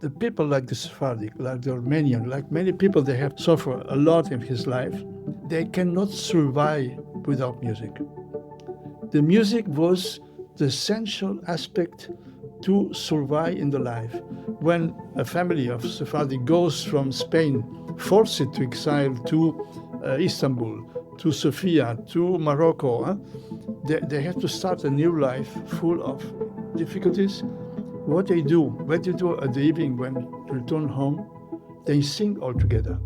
The people like the Sephardic, like the Armenian, like many people, they have suffered a lot in his life. They cannot survive without music. The music was the essential aspect to survive in the life. When a family of Sephardic goes from Spain, forced to exile to Istanbul, to Sofia, to Morocco, they have to start a new life full of difficulties. What they do at the evening when they return home, they sing all together.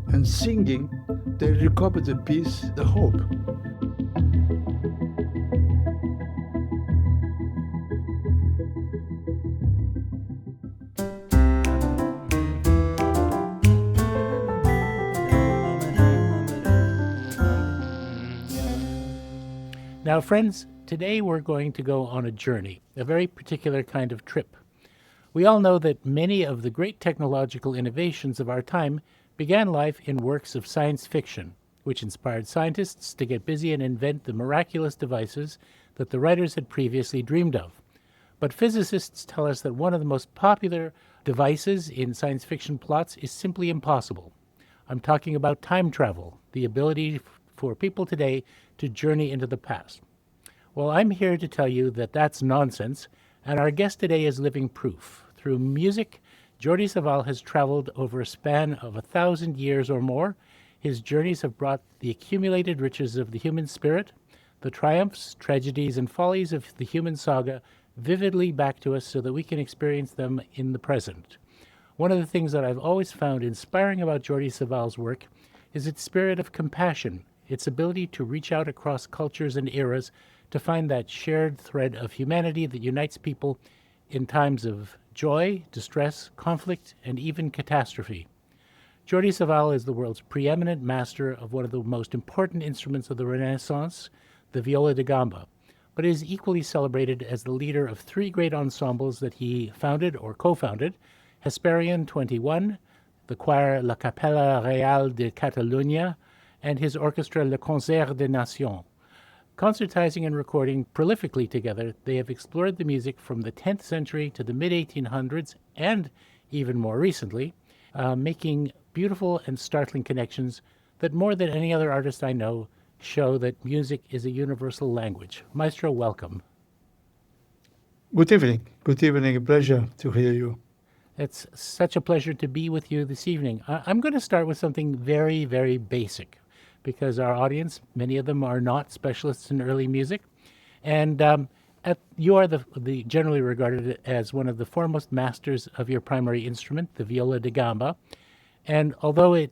And singing, they recover the peace, the hope. Now, friends, today we're going to go on a journey, a very particular kind of trip. We all know that many of the great technological innovations of our time began life in works of science fiction, which inspired scientists to get busy and invent the miraculous devices that the writers had previously dreamed of. But physicists tell us that one of the most popular devices in science fiction plots is simply impossible. I'm talking about time travel, the ability for people today to journey into the past. Well, I'm here to tell you that that's nonsense, and our guest today is living proof. Through music, Jordi Savall has traveled over a span of 1,000 years or more. His journeys have brought the accumulated riches of the human spirit, the triumphs, tragedies, and follies of the human saga vividly back to us so that we can experience them in the present. One of the things that I've always found inspiring about Jordi Savall's work is its spirit of compassion, its ability to reach out across cultures and eras to find that shared thread of humanity that unites people in times of joy, distress, conflict, and even catastrophe. Jordi Savall is the world's preeminent master of one of the most important instruments of the Renaissance, the Viola da Gamba, but is equally celebrated as the leader of three great ensembles that he founded or co-founded: Hesperian 21, the choir La Capella Real de Catalunya, and his orchestra Le Concert des Nations. Concertizing and recording prolifically together, they have explored the music from the 10th century to the mid-1800s and even more recently, making beautiful and startling connections that more than any other artist I know show that music is a universal language. Maestro, welcome. Good evening. Good evening. A pleasure to hear you. It's such a pleasure to be with you this evening. I'm going to start with something very, very basic, because our audience, many of them are not specialists in early music. And you are the generally regarded as one of the foremost masters of your primary instrument, the Viola da Gamba. And although it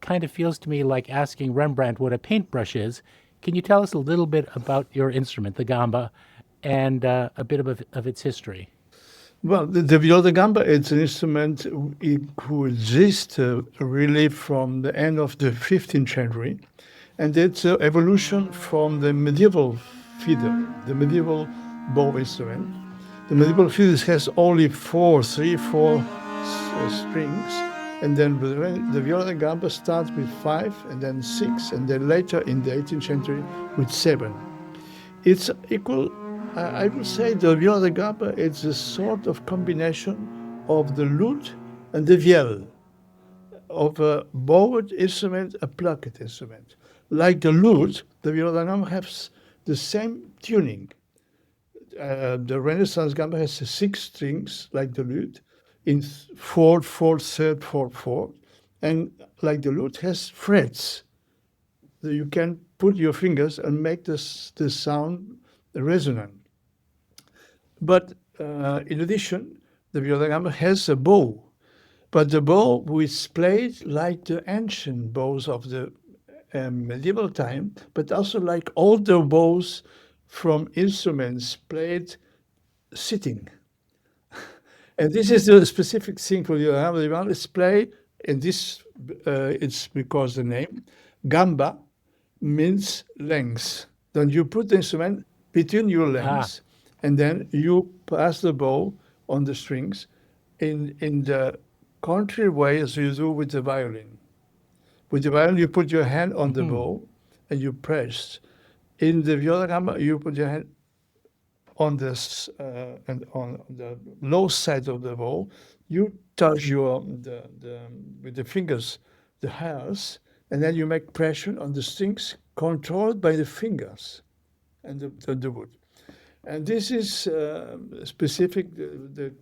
kind of feels to me like asking Rembrandt what a paintbrush is, can you tell us a little bit about your instrument, the gamba, and a bit of its history? Well, the Viola da Gamba is an instrument who exists really from the end of the 15th century. And it's an evolution from the medieval fiddle, the medieval bow instrument. The medieval fiddle has only four strings, and then the Viola da Gamba starts with 5, and then 6, and then later in the 18th century with 7. It's equal, I would say the Viola da Gamba is a sort of combination of the lute and the viol, of a bowed instrument, a plucked instrument. Like the lute, the Viola da Gamba has the same tuning. The Renaissance gamba has 6 strings, like the lute, in 4th, 4th, 3rd, 4th, 4th. And like the lute has frets. So you can put your fingers and make the sound resonant. But in addition, the Viola da Gamba has a bow. But the bow is played like the ancient bows of the medieval time, but also like older bows from instruments played sitting. And this is the specific thing for the Gamba. It's played, and this it's because the name gamba means length. Then you put the instrument between your legs, and then you pass the bow on the strings in the contrary way as you do with the violin. With the violin, you put your hand on the bow and you press. In the Viola da Gamba, you put your hand on this and on the low side of the bow, you touch with the fingers the hairs, and then you make pressure on the strings controlled by the fingers and the wood. And this is specific, the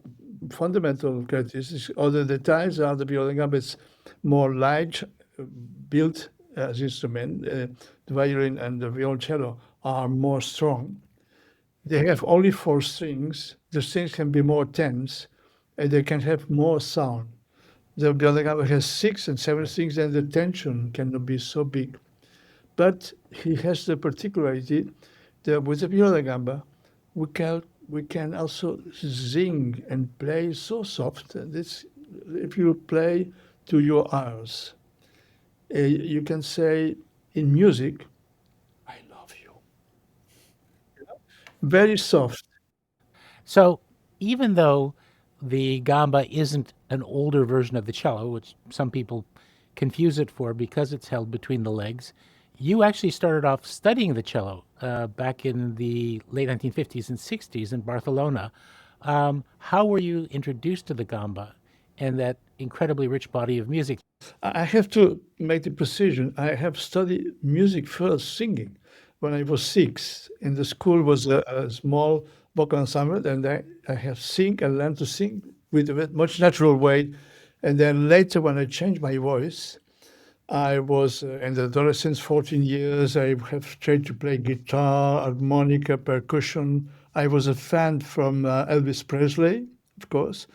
fundamental characteristics. Other details are the viola da gamba is more light built as instrument. The violin and the violoncello are more strong. They have only four strings. The strings can be more tense, and they can have more sound. The viola da gamba has 6 and 7 strings, and the tension cannot be so big. But he has the particularity that with the viola da gamba, we can also sing and play so soft. This, if you play to your ears, you can say in music, "I love you." Very soft. So even though the gamba isn't an older version of the cello, which some people confuse it for because it's held between the legs, you actually started off studying the cello back in the late 1950s and 60s in Barcelona. How were you introduced to the gamba and that incredibly rich body of music? I have to make the precision. I have studied music first, singing, when I was 6. In the school was a small vocal ensemble, and I have sing and learned to sing with a much natural way. And then later, when I changed my voice, I was in the adolescence, 14 years. I have tried to play guitar, harmonica, percussion. I was a fan from Elvis Presley, of course.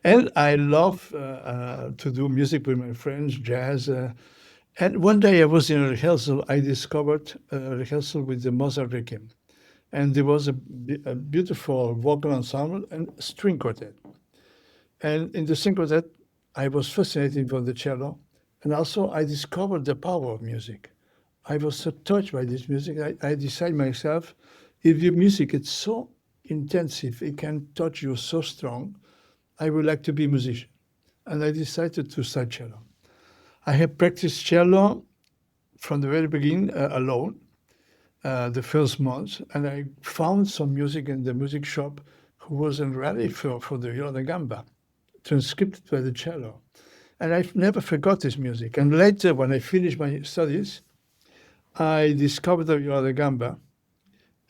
And I love to do music with my friends, jazz. And one day I was in a rehearsal. I discovered a rehearsal with the Mozart Requiem. And there was a beautiful vocal ensemble and string quartet. And in the string quartet, I was fascinated by the cello. And also I discovered the power of music. I was so touched by this music. I decided myself, if your music is so intensive, it can touch you so strong, I would like to be a musician. And I decided to study cello. I have practiced cello from the very beginning alone, the first month, and I found some music in the music shop who wasn't ready for the Viola da Gamba, transcribed by the cello. And I've never forgot this music. And later, when I finished my studies, I discovered the Viola da Gamba.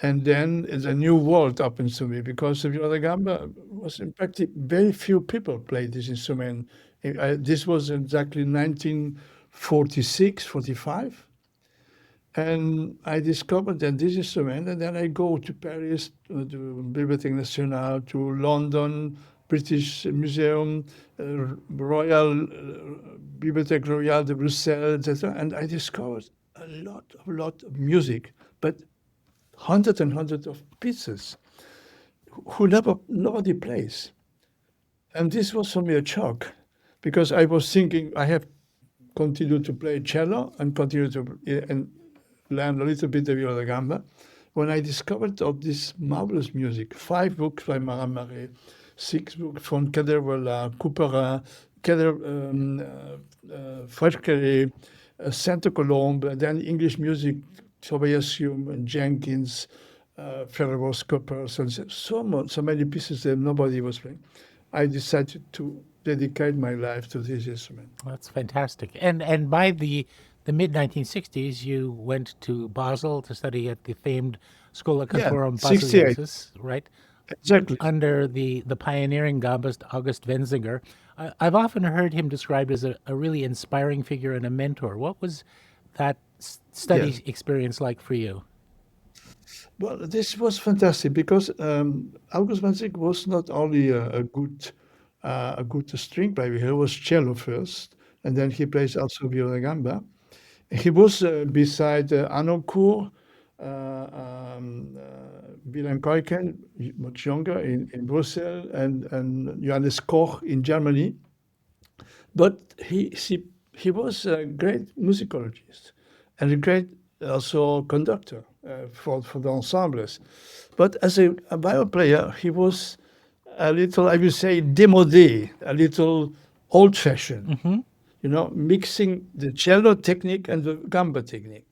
And then a new world opens to me because the viola da gamba was in practice very few people played this instrument. This was exactly 1946, 45. And I discovered that this instrument, and then I go to Paris, to Bibliothèque Nationale, to London, British Museum, Royal Bibliothèque Royale de Bruxelles, etc. And I discovered a lot of music, but hundreds and hundreds of pieces who nobody plays. And this was for me a shock because I was thinking I have continued to play cello and continue to and learn a little bit of viola da gamba when I discovered of this marvelous music. 5 books by Marin Marais, 6 books from Caderwala, Couperin, Fredkeré, Santa Colombe, then English music, Tobias Hume and Jenkins, Ferrero Scoppers, and so many pieces that nobody was playing. I decided to dedicate my life to this instrument. That's fantastic. And by the mid 1960s, you went to Basel to study at the famed Schola Cantorum 68. Basiliensis, right? Exactly. Under the pioneering gambist August Wenzinger. I've often heard him described as a really inspiring figure and a mentor. What was that study Yes. experience like for you? Well, this was fantastic because August Wenzinger was not only a good string player. He was cello first, and then he plays also viola da gamba. He was beside Anoncourt, Wilhelm Keuken, much younger, in Brussels, and Johannes Koch in Germany. But he was a great musicologist and a great also conductor for the ensembles. But as a violin player, he was a little, I would say, démodé, a little old-fashioned, mixing the cello technique and the gamba technique.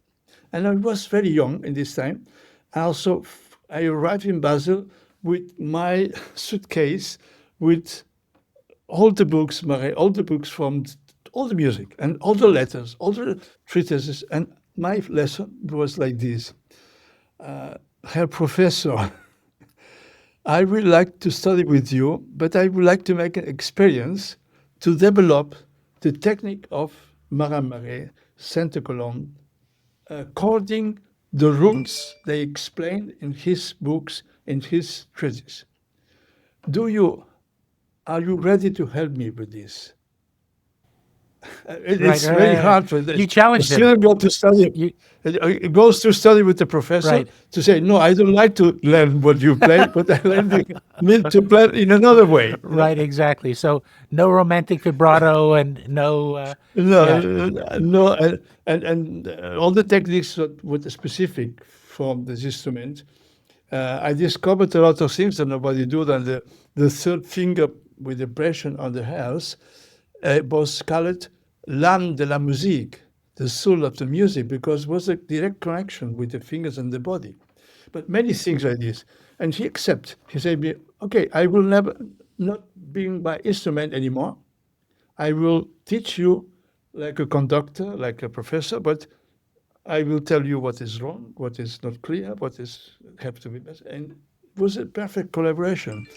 And I was very young in this time. I also I arrived in Basel with my suitcase with all the books, Marie, all the books from all the music and all the letters, all the treatises. And my lesson was like this. Herr Professor, I would like to study with you, but I would like to make an experience to develop the technique of Marais, Sainte-Colombe, according the rules they explained in his books, in his treatises. Are you ready to help me with this? It's very hard for You challenged a him. student go to study. You, It goes to study with the professor Right. to say, no, I don't like to learn what you play, but I like to play in another way. You know? right, exactly. So no romantic vibrato and no. No, Yeah. no, and all the techniques that were specific from this instrument. I discovered a lot of things that nobody do. Than the third finger with the pressure on the hands was called l'âme de la musique, the soul of the music, because it was a direct connection with the fingers and the body. But many things like this. And he accepted. He said, okay, I will never not being my instrument anymore. I will teach you like a conductor, like a professor, but I will tell you what is wrong, what is not clear, what is have to be better. And it was a perfect collaboration.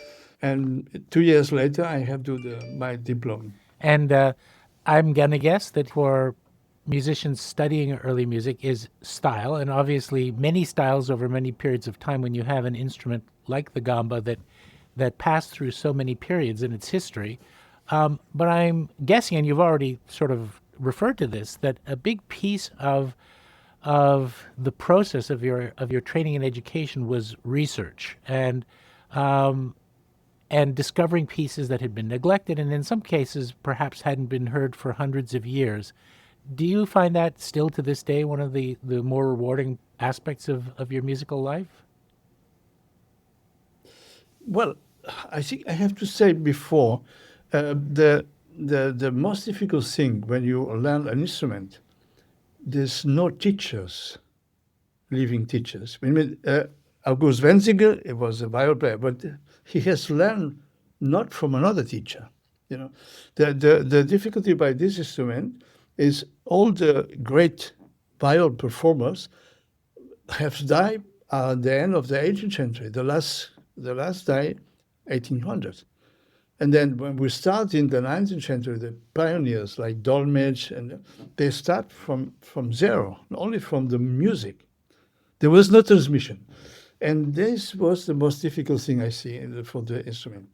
And 2 years later, I have do my diploma. And I'm going to guess that for musicians studying early music is style, and obviously many styles over many periods of time when you have an instrument like the gamba that passed through so many periods in its history. But I'm guessing, and you've already sort of referred to this, that a big piece of the process of your training and education was research and discovering pieces that had been neglected and in some cases perhaps hadn't been heard for hundreds of years. Do you find that still to this day one of the more rewarding aspects of your musical life? Well, I think I have to say before, the most difficult thing when you learn an instrument, there's no teachers, living teachers. I mean, August Wenziger, it was a viol player, but he has learned not from another teacher. You know, the difficulty by this instrument is all the great viol performers have died at the end of the 18th century. The last died 1800. And then when we start in the 19th century, the pioneers like Dolmetsch, and they start from zero, only from the music. There was no transmission. And this was the most difficult thing I see for the instrument.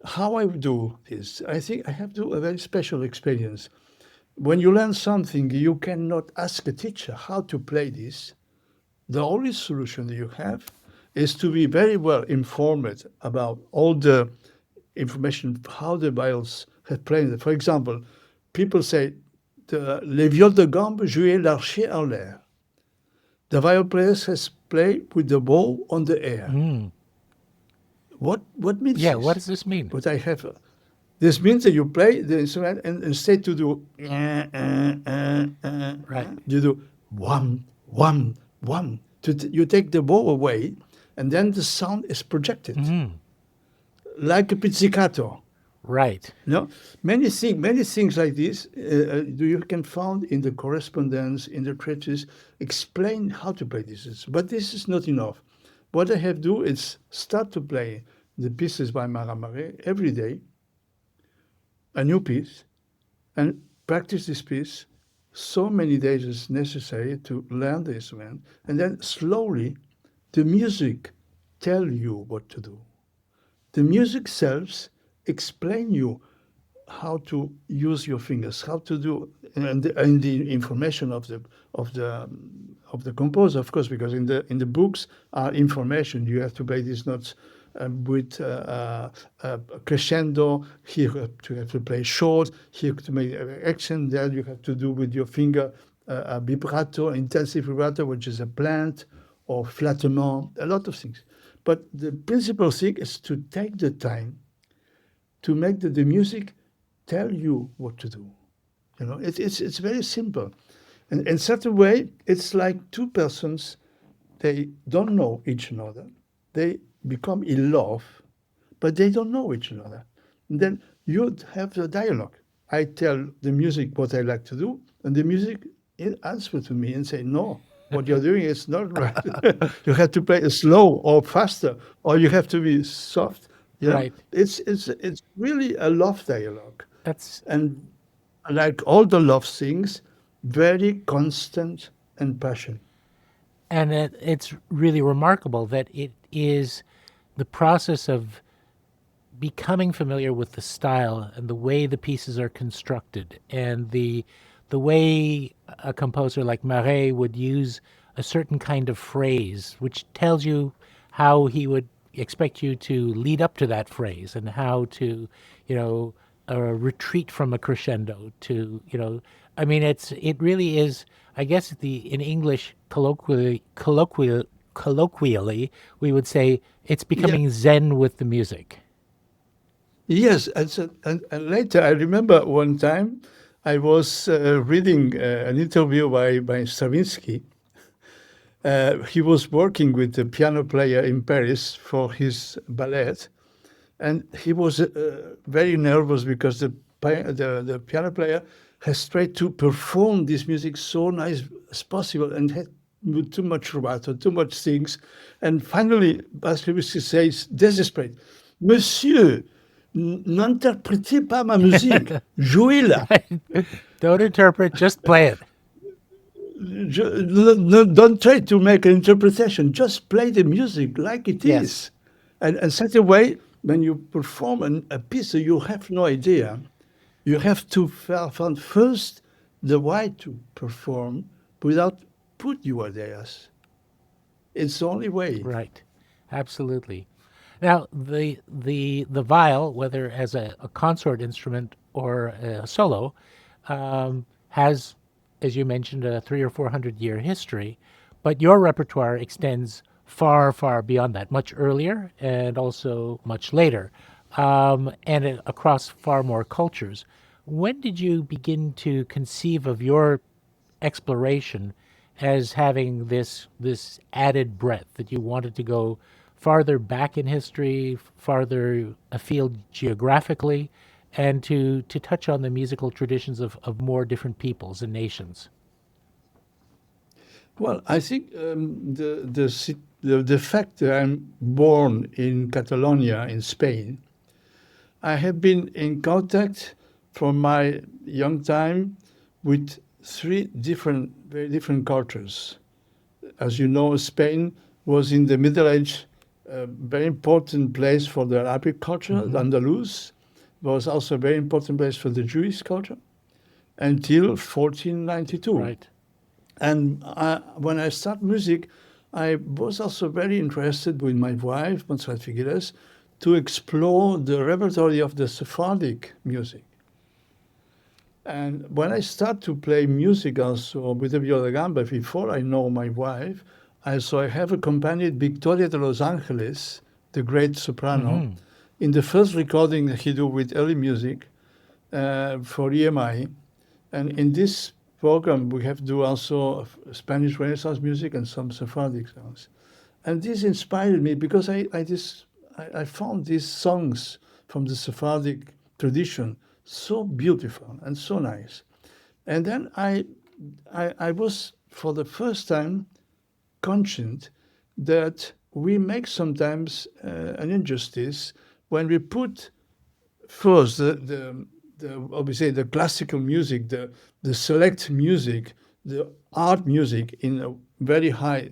How I do this, I think I have to do a very special experience. When you learn something, you cannot ask a teacher how to play this. The only solution that you have is to be very well informed about all the information, how the viols have played. For example, people say, les viols de gambe jouaient l'archet en l'air. The viol players has played with the bow on the air. What means Yeah, this? what does this mean? But I have this means that you play the instrument and instead to do Right. you do one. You take the bow away, and then the sound is projected like a pizzicato. Right. No, many things like this you can find in the correspondence, in the treatise, explain how to play this. But this is not enough. What I have to do is start to play the pieces by Marais every day, a new piece, and practice this piece so many days as necessary to learn the instrument, and then slowly the music tell you what to do. The music selves explain you how to use your fingers, how to do, and the information of the composer, of course, because in the books are information. You have to play these notes with crescendo. Here you have to play short. Here to make accent. There you have to do with your finger a vibrato, intensive vibrato, which is a plant, or flattement, a lot of things. But the principal thing is to take the time to make the music tell you what to do. You know, it's very simple. And in certain way, it's like two persons, they don't know each other, they become in love, but they don't know each other. And then you have the dialogue. I tell the music what I like to do, and the music answer to me and say, no, what you're doing is not right. You have to play slow or faster, or you have to be soft. You know, Right. it's really a love dialogue, That's and like all the love things, very constant and passion. and it's really remarkable that it is the process of becoming familiar with the style and the way the pieces are constructed and the way a composer like Marais would use a certain kind of phrase which tells you how he would expect you to lead up to that phrase and how to retreat from a crescendo to I mean it really is. I guess the in English colloquially we would say it's Yeah. becoming zen with the music. Yes, and later I remember one time I was reading an interview by Stravinsky. He was working with the piano player in Paris for his ballet, and he was very nervous because the piano player has tried to perform this music so nice as possible and had too much rubato, too much things. And finally, Stravinsky says, desperate, Monsieur, n'interprétez pas ma musique, jouez-la. Don't interpret, just play it. Don't try to make an interpretation. Just play the music like it Yes. is. And such a way, when you perform a piece, you have no idea. You have to find first the way to perform without put your ideas. It's the only way. Right. Absolutely. Now, the viol, whether as a consort instrument or a solo, has, as you mentioned, a 300 or 400 year history, but your repertoire extends far, far beyond that, much earlier and also much later, across far more cultures. When did you begin to conceive of your exploration as having this added breadth that you wanted to go farther back in history, farther afield geographically, and to touch on the musical traditions of more different peoples and nations? Well, I think the fact that I'm born in Catalonia in Spain, I have been in contact from my young time with three very different cultures. As you know, Spain was in the Middle Age a very important place for the Arabic culture. The Andalus was also a very important place for the Jewish culture until 1492. Right. And when I started music, I was also very interested with my wife, Montserrat Figueres, to explore the repertoire of the Sephardic music. And when I start to play music also with the Viola da Gamba, before I know my wife, I have accompanied Victoria de Los Angeles, the great soprano, in the first recording that he did with early music for EMI. And in this program, we have to do also Spanish Renaissance music and some Sephardic songs. And this inspired me because I found these songs from the Sephardic tradition so beautiful and so nice. And then I was, for the first time, conscious that we make sometimes an injustice when we put first obviously the classical music, the select music, the art music in a very high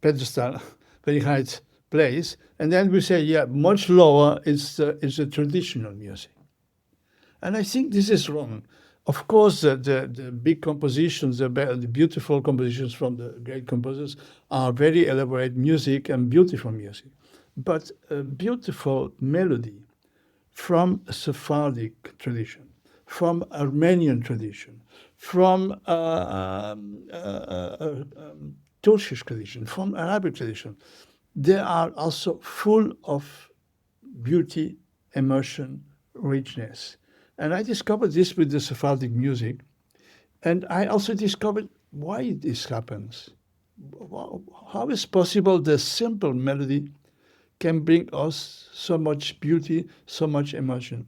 pedestal, very high place, and then we say, yeah, much lower is the traditional music. And I think this is wrong. Of course, the big compositions, the beautiful compositions from the great composers are very elaborate music and beautiful music. But a beautiful melody from Sephardic tradition, from Armenian tradition, from Turkish tradition, from Arabic tradition, they are also full of beauty, emotion, richness. And I discovered this with the Sephardic music. And I also discovered why this happens. how is possible the simple melody can bring us so much beauty, so much emotion?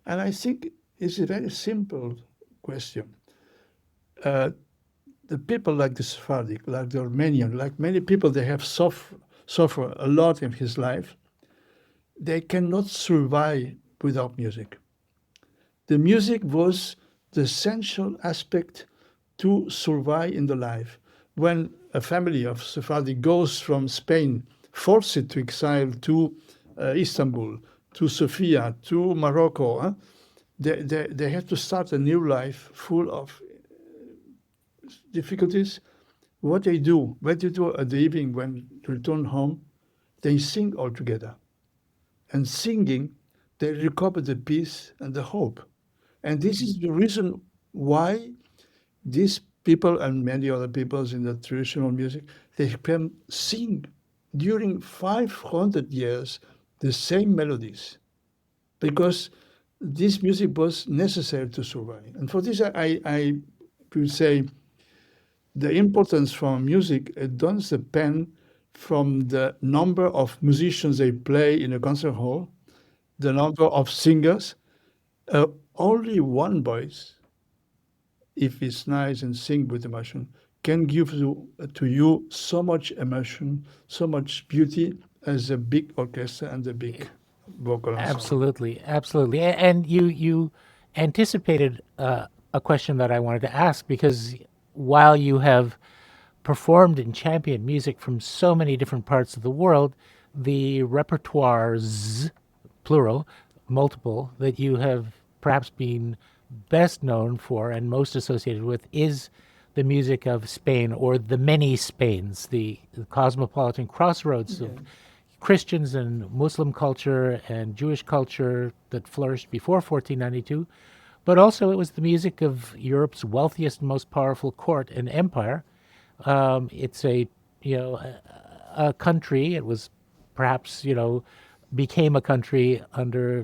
And I think it's a very simple question. Uh, the people like the Sephardic, like the Armenian, like many people, they have suffered a lot in his life. They cannot survive without music. The music was the essential aspect to survive in the life. When a family of Sephardi goes from Spain, forced to exile to Istanbul, to Sofia, to Morocco, they have to start a new life full of difficulties. What they do at the evening when they return home, they sing all together. And singing, they recover the peace and the hope. And this is the reason why these people and many other peoples in the traditional music, they can sing during 500 years the same melodies, because this music was necessary to survive. And for this, I will say the importance from music, it doesn't depend from the number of musicians they play in a concert hall, the number of singers. Only one voice, if it's nice and sing with emotion, can give to you so much emotion, so much beauty as a big orchestra and a big vocal ensemble. Absolutely, absolutely. And you anticipated a question that I wanted to ask, because while you have performed and championed music from so many different parts of the world, the repertoires, plural, multiple, that you have perhaps been best known for and most associated with is the music of Spain, or the many Spains, the cosmopolitan crossroads of Christians and Muslim culture and Jewish culture that flourished before 1492. But also it was the music of Europe's wealthiest and most powerful court and empire. It's a country. It was perhaps became a country under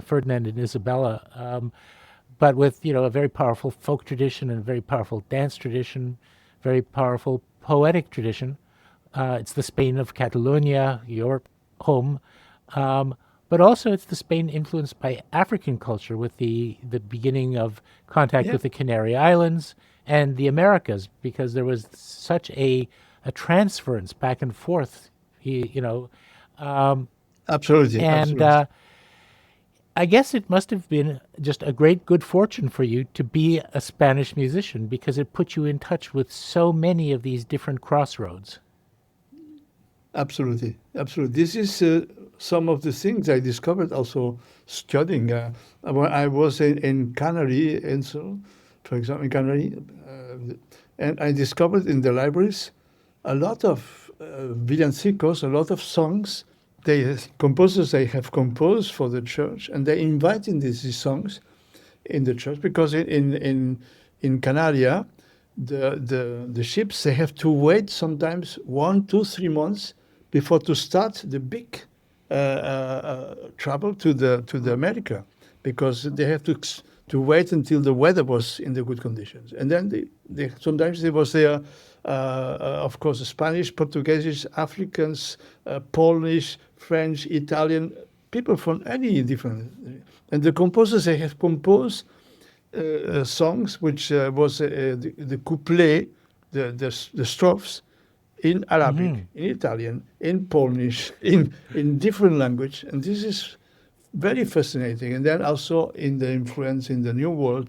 Ferdinand and Isabella, but with a very powerful folk tradition and a very powerful dance tradition, very powerful poetic tradition. It's the Spain of Catalonia, your home, but also it's the Spain influenced by African culture, with the beginning of contact Yeah, with the Canary Islands and the Americas, because there was such a transference back and forth, absolutely, and absolutely. I guess it must have been just a great good fortune for you to be a Spanish musician, because it put you in touch with so many of these different crossroads. Absolutely, absolutely. This is some of the things I discovered also studying. When I was in Canary, and so, for example, in Canary, and I discovered in the libraries a lot of villancicos, a lot of songs. Composers they have composed for the church, and they invited these songs in the church, because in Canaria, the ships they have to wait sometimes 1, 2, 3 months before to start the big travel to the America, because they have to wait until the weather was in the good conditions, and then sometimes there was there. Of course, Spanish, Portuguese, Africans, Polish, French, Italian, people from any different, and the composers they have composed songs which was the couplet, the strophes in Arabic, in Italian, in Polish, in different language, and this is very fascinating. And then also in the influence in the New World,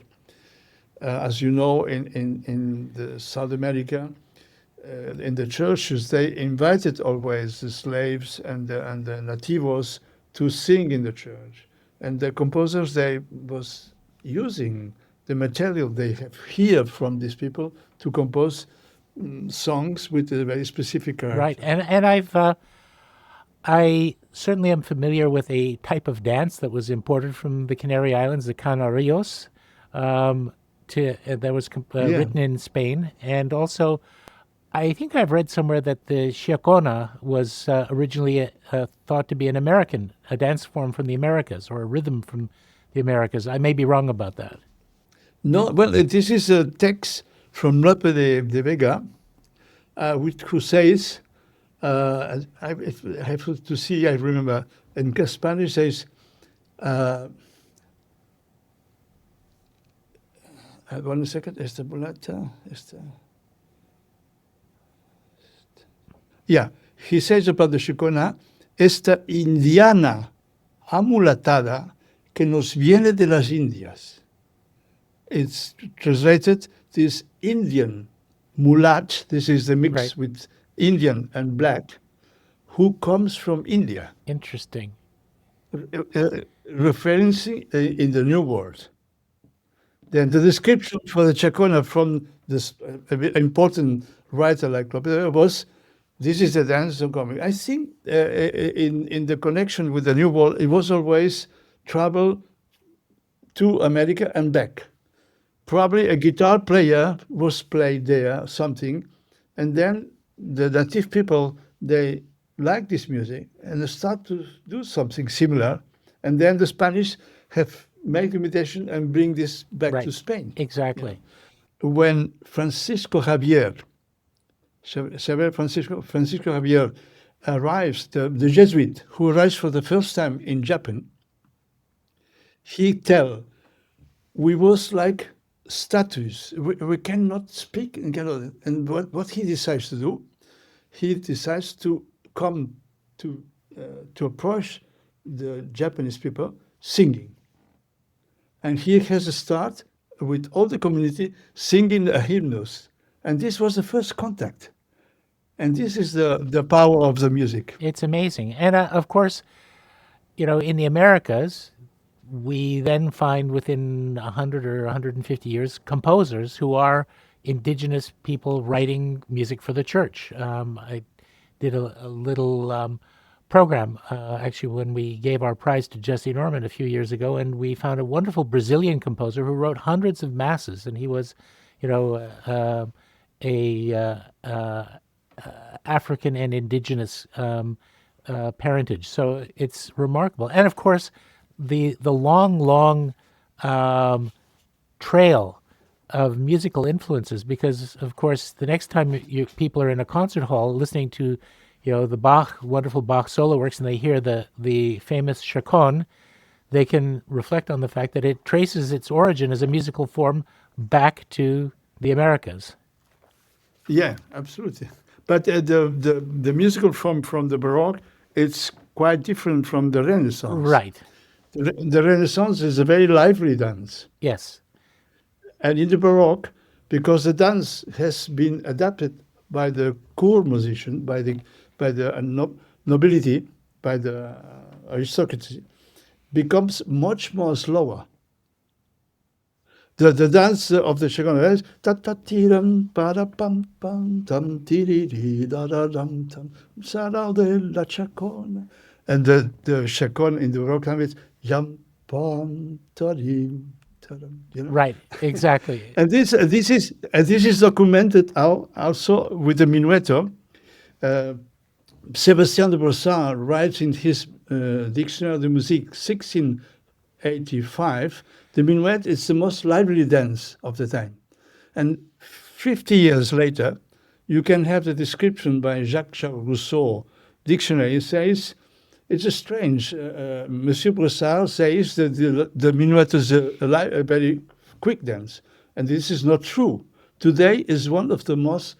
as you know, in the South America, in the churches, they invited always the slaves and the nativos to sing in the church, and the composers they was using the material they have here from these people to compose songs with a very specific Right, character. and I certainly am familiar with a type of dance that was imported from the Canary Islands, the Canarios, that was Yeah. written in Spain, and also I think I've read somewhere that the Chiacona was originally thought to be a dance form from the Americas, or a rhythm from the Americas. I may be wrong about that. No, well, this is a text from Lope de Vega, who says, I have to see, I remember, in Spanish says, one second, esta mulata, yeah, he says about the Chacona, esta indiana amulatada que nos viene de las Indias. It's translated, this Indian mulat, this is the mix Right. with Indian and black, who comes from India, Interesting. referencing in the New World. Then the description for the Chacona from this important writer like Lope was, this is the dance of coming. I think in the connection with the New World, it was always travel to America and back. Probably a guitar player was played there, something, and then the native people, they like this music and they start to do something similar, and then the Spanish have made imitation and bring this back Right. to Spain. Exactly. When Francisco Javier arrives, the Jesuit who arrives for the first time in Japan, he tell, we was like statues. We cannot speak and cannot. And what he decides to do, he decides to come to approach the Japanese people singing. And he has a start with all the community singing a hymnus. And this was the first contact. And this is the power of the music. It's amazing. And of course, in the Americas, we then find within 100 or 150 years composers who are indigenous people writing music for the church. I did a little program, actually, when we gave our prize to Jesse Norman a few years ago, and we found a wonderful Brazilian composer who wrote hundreds of masses, and he was, African and indigenous parentage. So it's remarkable. And of course, the long trail of musical influences, because of course the next time people are in a concert hall listening to the Bach, wonderful Bach solo works, and they hear the famous chaconne, they can reflect on the fact that it traces its origin as a musical form back to the Americas. Yeah, absolutely. But the musical form from the Baroque, it's quite different from the Renaissance. Right. The Renaissance is a very lively dance. Yes. And in the Baroque, because the dance has been adapted by the court musician, by the nobility, by the aristocracy, becomes much more slower. The dance of the chaconne is ta ta tiram para pam pam tam tiriri da da dam tam sarau de la chaconne, and the chaconne in the Baroque language yam pam tarim. Right, exactly. And this is documented also with the minuetto. Sébastien de Brossard writes in his Dictionnaire de Musique, 1685, the minuet is the most lively dance of the time. And 50 years later, you can have the description by Jacques Rousseau dictionary. It says, it's a strange, Monsieur Brossard says that the minuet is a very quick dance. And this is not true. Today is one of the most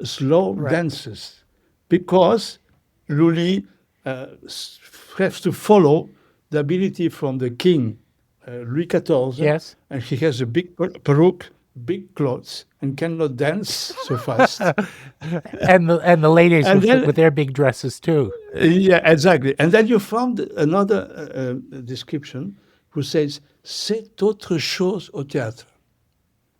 slow dances, because Lully has to follow the ability from the king, Louis XIV. Yes. And he has a big peruke, big clothes, and cannot dance so fast. and the ladies with their big dresses too. Yeah, exactly. And then you found another description who says, c'est autre chose au théâtre.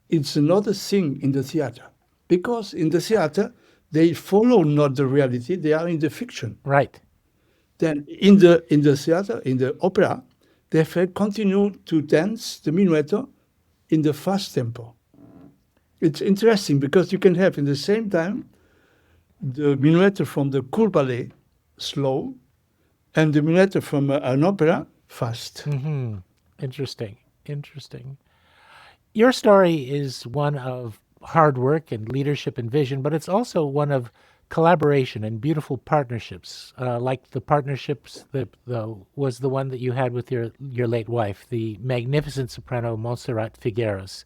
It's another thing in the theater. Because in the theater, they follow not the reality, they are in the fiction. Right. Then in the theater, in the opera, they continue to dance the minuetto in the fast tempo. It's interesting because you can have in the same time the minuetto from the court ballet slow and the minuetto from an opera fast. Mm-hmm. Interesting. Your story is one of hard work and leadership and vision, but it's also one of collaboration and beautiful partnerships, like the partnerships that was the one that you had with your late wife, the magnificent soprano Montserrat Figueras.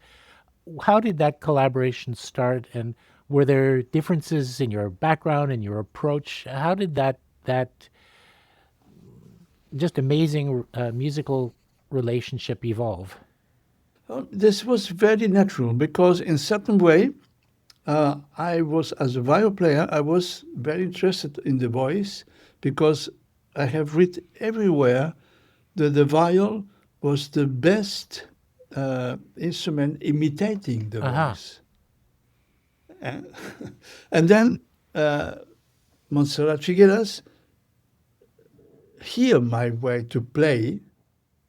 How did that collaboration start, and were there differences in your background and your approach? How did that just amazing musical relationship evolve? This was very natural because in certain way, I was, as a viol player, I was very interested in the voice because I have read everywhere that the viol was the best instrument imitating the voice. And, and then Montserrat Figueras hear my way to play,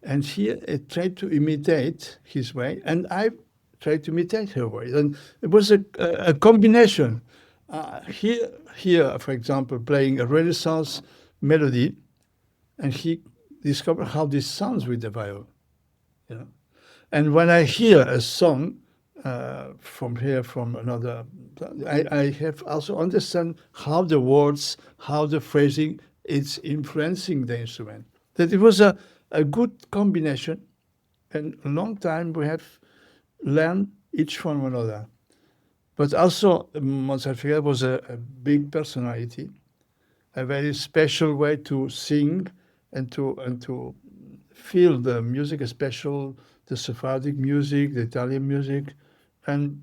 and she tried to imitate his way, and I tried to imitate her way. And it was a combination. Here, for example, playing a Renaissance melody, and he discovered how this sounds with the viol. You know? And when I hear a song from another, I have also understand how the words, how the phrasing, it's influencing the instrument. That it was a good combination, and a long time we have learned each from another. But also, Montserrat Figueras was a big personality, a very special way to sing and to feel the music, special the Sephardic music, the Italian music, and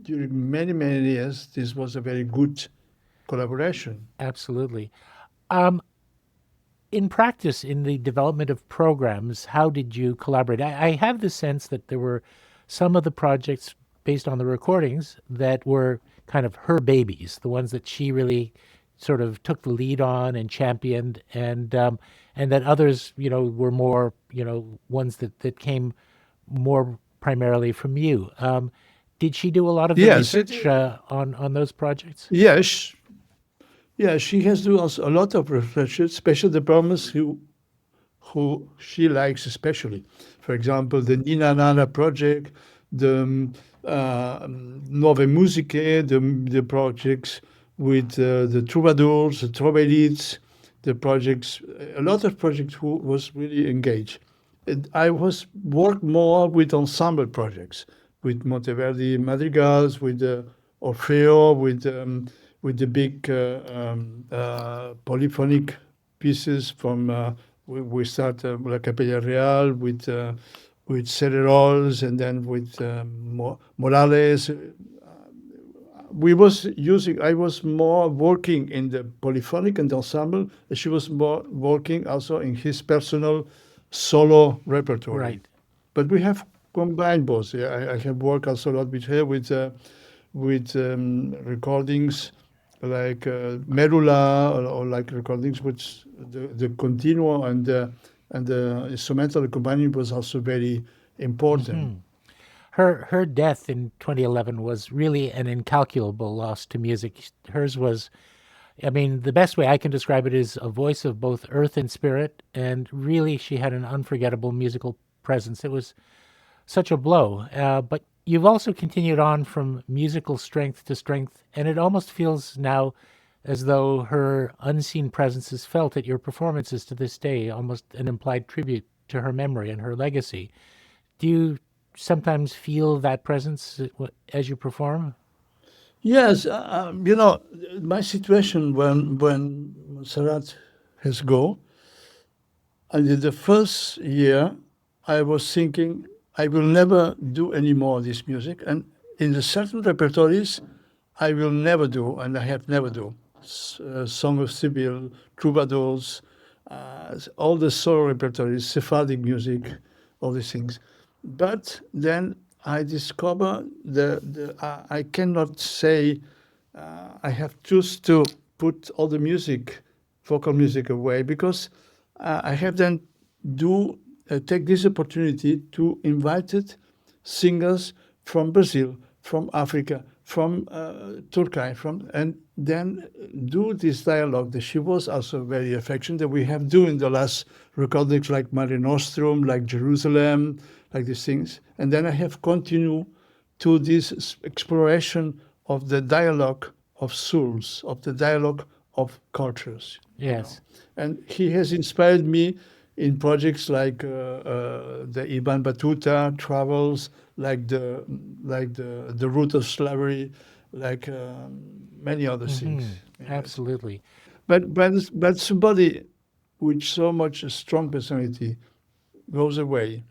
during many, many years, this was a very good collaboration. Absolutely. In practice, in the development of programs, how did you collaborate? I have the sense that there were some of the projects based on the recordings that were kind of her babies, the ones that she really sort of took the lead on and championed, and that others, were more, ones that came more primarily from you. Did she do a lot of the Yes, research on those projects? Yes. Yeah, she has done also a lot of research, especially the programmers who she likes especially. For example, the Nina Nana project, the Nuove Musiche, the projects with the troubadours, the trovelites, the projects, a lot of projects who was really engaged. And I was worked more with ensemble projects, with Monteverdi madrigals, with Orfeo, with the big polyphonic pieces from we start La Capella Real with Cererols, and then with Morales. I was more working in the polyphonic and ensemble. She was more working also in his personal solo repertoire. Right. But we have combined both. Yeah, I have worked also a lot with her with recordings like Merula, or like recordings which the continuo and the instrumental accompaniment was also very important. Her death in 2011 was really an incalculable loss to music. Hers was, the best way I can describe it is a voice of both earth and spirit, and really she had an unforgettable musical presence. It was such a blow, but you've also continued on from musical strength to strength, and it almost feels now as though her unseen presence is felt at your performances to this day, almost an implied tribute to her memory and her legacy. Do you sometimes feel that presence as you perform? Yes, my situation when Montserrat has go, and in the first year, I was thinking I will never do any more this music, and in the certain repertories, I will never do, and I have never do. Song of Sibyl, troubadours, all the solo repertories, Sephardic music, all these things. But then I discover I cannot say I have just to put all the music, vocal music away, because I have then take this opportunity to invite singers from Brazil, from Africa, from Turkey, and then do this dialogue that she was also very affectionate, that we have do in the last recordings like Mare Nostrum, like Jerusalem, like these things. And then I have continued to this exploration of the dialogue of souls, of the dialogue of cultures. Yes. And he has inspired me in projects like the Ibn Battuta travels, like the root of slavery, like many other things. Yes. Absolutely. But somebody with so much a strong personality goes away.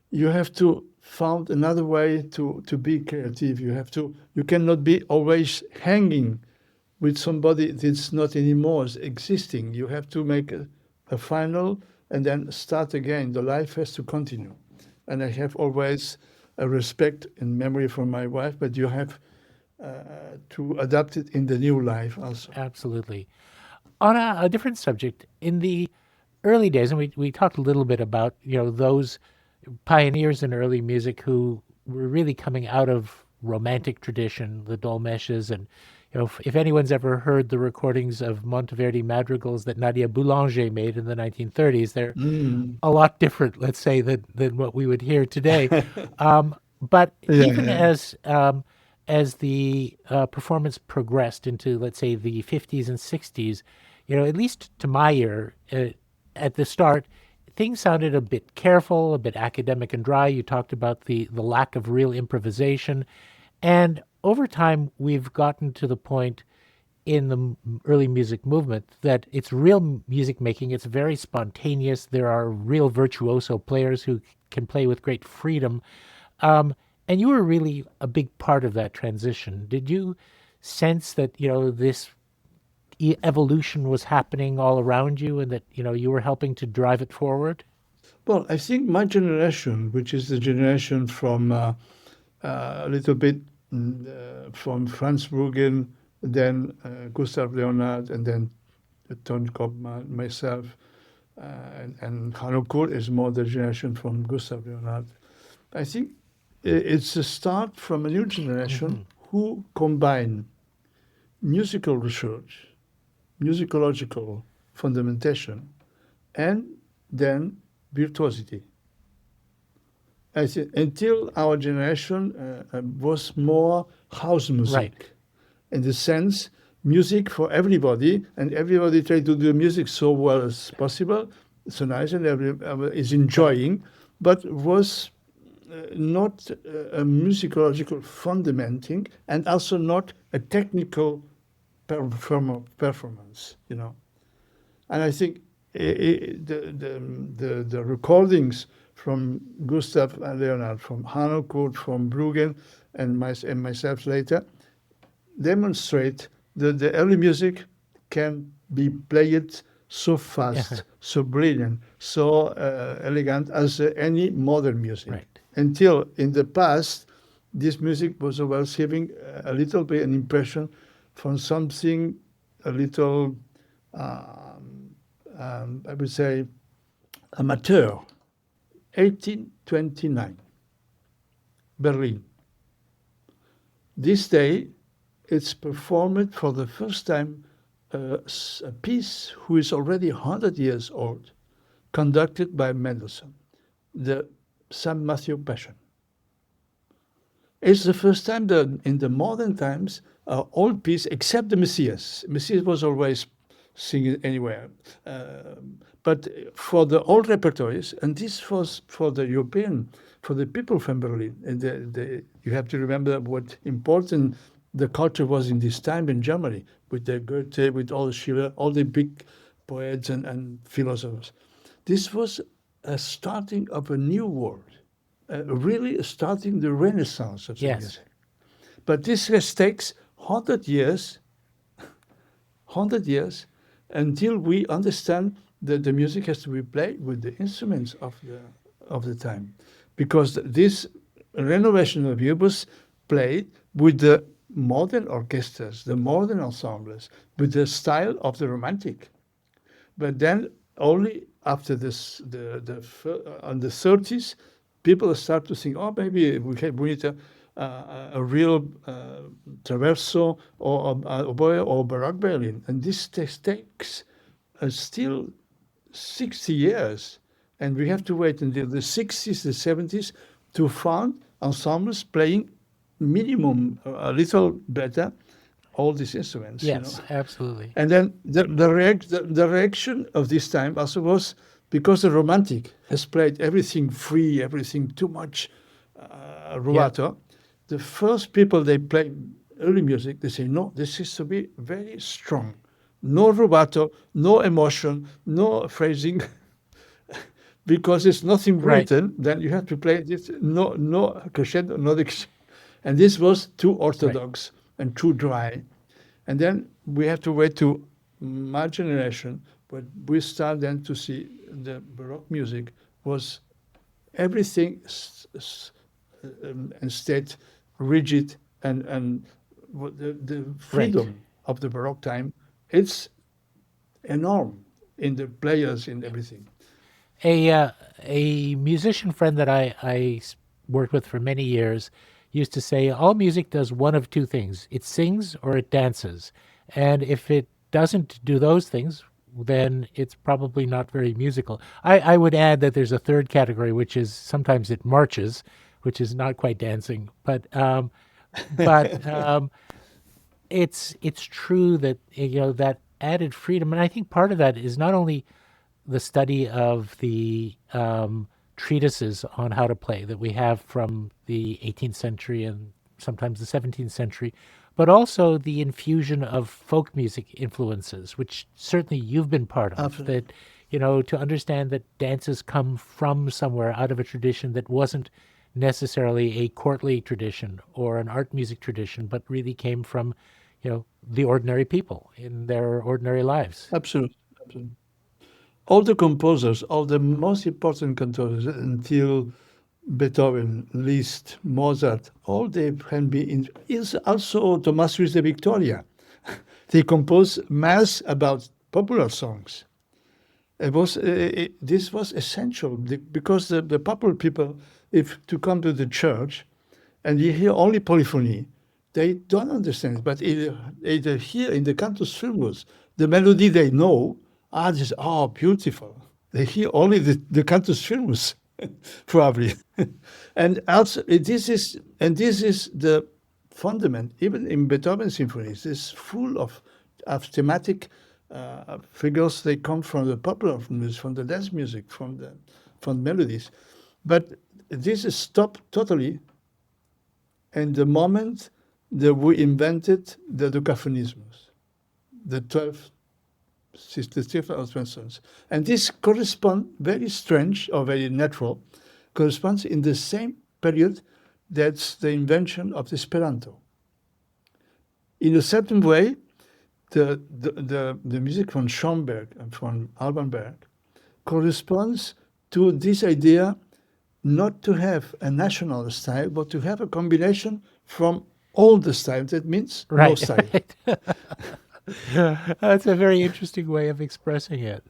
You have to find another way to be creative. You cannot be always hanging with somebody that's not anymore existing. You have to make a final and then start again. The life has to continue. And I have always a respect and memory for my wife, but you have to adapt it in the new life also. Absolutely. On a different subject, in the early days, and we talked a little bit about, those pioneers in early music who were really coming out of romantic tradition, the Dolmeshes, and if anyone's ever heard the recordings of Monteverdi madrigals that Nadia Boulanger made in the 1930s, they're a lot different, let's say, than what we would hear today. But Yeah, even yeah. as the performance progressed into, let's say, the 50s and 60s, at least to my ear, at the start, things sounded a bit careful, a bit academic and dry. You talked about the lack of real improvisation. And over time, we've gotten to the point in the early music movement that it's real music making. It's very spontaneous. There are real virtuoso players who can play with great freedom. And you were really a big part of that transition. Did you sense that, this evolution was happening all around you and that, you were helping to drive it forward? Well, I think my generation, which is the generation from a little bit from Franz Bruggen, then Gustav Leonhardt, and then Tony Kopman, myself, and Hanno Kohl is more the generation from Gustav Leonhardt. I think it's a start from a new generation who combine musical research, musicological fundamentation, and then virtuosity. I think until our generation was more house music, Right. in the sense music for everybody, and everybody tried to do music so well as possible, so nice, and everyone is enjoying, but was not a musicological fundamenting, and also not a technical performance, And I think the recordings from Gustav and Leonard, from Hanno Kurt, from Bruggen, and myself later, demonstrate that the early music can be played so fast, so brilliant, so elegant as any modern music. Right. Until in the past, this music was always having a little bit an impression from something a little, I would say, amateur. 1829, Berlin. This day, it's performed for the first time a piece who is already 100 years old, conducted by Mendelssohn, the St. Matthew Passion. It's the first time that in the modern times, old piece, except the Messias. Messias was always singing anywhere. But for the old repertories, and this was for the European, for the people from Berlin, and you have to remember what important the culture was in this time in Germany, with the Goethe, with all the Schiller, all the big poets and philosophers. This was a starting of a new world, really starting the renaissance of the music. But this takes 100 years, 100 years, until we understand that the music has to be played with the instruments of the time, because this renovation of music was played with the modern orchestras, the modern ensembles, with the style of the Romantic. But then only after this, on the 30s, people start to think, oh, maybe we need a real traverso or oboe or Baroque violin. And this takes still 60 years. And we have to wait until the 60s, the 70s to find ensembles playing minimum, a little better, all these instruments. Yes, absolutely. And then the reaction of this time also was because the Romantic has played everything free, everything too much rubato. The first people they play early music, they say, no, this is to be very strong. No rubato, no emotion, no phrasing. Because it's nothing written, then you have to play this, no crescendo, no crescendo. And this was too orthodox and too dry. And then we have to wait to my generation, but we start then to see the Baroque music was everything and stayed rigid, and the freedom of the Baroque time, it's enormous in the players, in everything. A musician friend that I worked with for many years used to say, all music does one of two things. It sings or it dances. And if it doesn't do those things, then it's probably not very musical. I would add that there's a third category, which is sometimes it marches, which is not quite dancing. But it's true that that added freedom, and I think part of that is not only the study of the treatises on how to play that we have from the 18th century and sometimes the 17th century, but also the infusion of folk music influences, which certainly you've been part of. Absolutely. That, to understand that dances come from somewhere out of a tradition that wasn't necessarily a courtly tradition or an art music tradition, but really came from, the ordinary people in their ordinary lives. Absolutely. All the composers, all the most important composers until Beethoven, Liszt, Mozart, all they can be in. Is also Thomas Luis de Victoria. They compose mass about popular songs. This was essential because the popular people, if to come to the church, and you hear only polyphony, they don't understand. But either here in the cantus firmus, the melody they know, beautiful. They hear only the cantus firmus, probably. And also this is the fundament. Even in Beethoven symphonies, it's full of thematic figures. They come from the popular music, from the dance music, from melodies. But this is stopped totally. And the moment that we invented the decaphonisms, the 12 instruments. And this corresponds, very strange or very natural, corresponds in the same period that's the invention of the Esperanto. In a certain way, the music from Schoenberg and from Alban Berg corresponds to this idea not to have a national style, but to have a combination from all the styles. That means no style. That's a very interesting way of expressing it.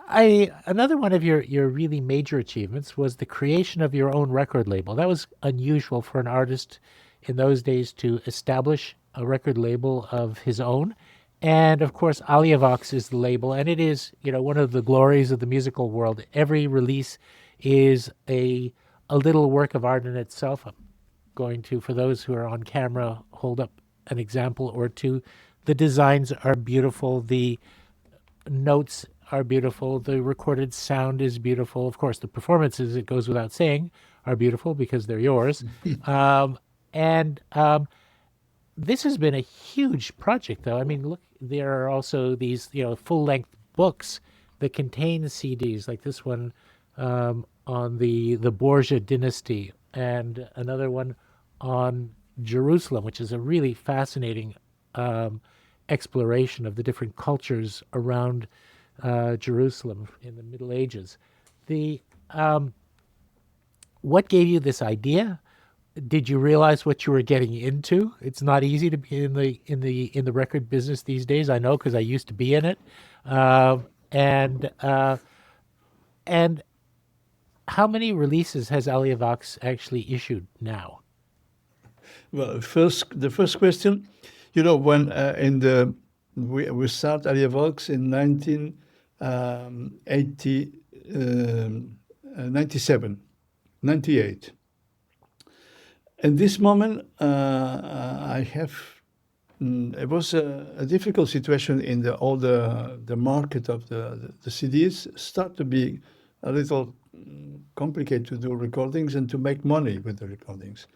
Another one of your really major achievements was the creation of your own record label. That was unusual for an artist in those days to establish a record label of his own. And of course, Aliavox is the label, and it is, one of the glories of the musical world. Every release is a little work of art in itself. I'm going to, for those who are on camera, hold up an example or two. The designs are beautiful. The notes are beautiful. The recorded sound is beautiful. Of course, the performances, it goes without saying, are beautiful because they're yours. This has been a huge project, though. I mean, look, there are also these, full-length books that contain CDs, like this one on the Borgia dynasty, and another one on Jerusalem, which is a really fascinating exploration of the different cultures around Jerusalem in the Middle Ages. What gave you this idea? Did you realize what you were getting into? It's not easy to be in the record business these days. I know because I used to be in it. And how many releases has Aliavox actually issued now? Well, the first question, when we start Aliavox in 1997, 98. in this moment, I have. It was a difficult situation in all the market of the CDs. Start to be a little complicated to do recordings and to make money with the recordings,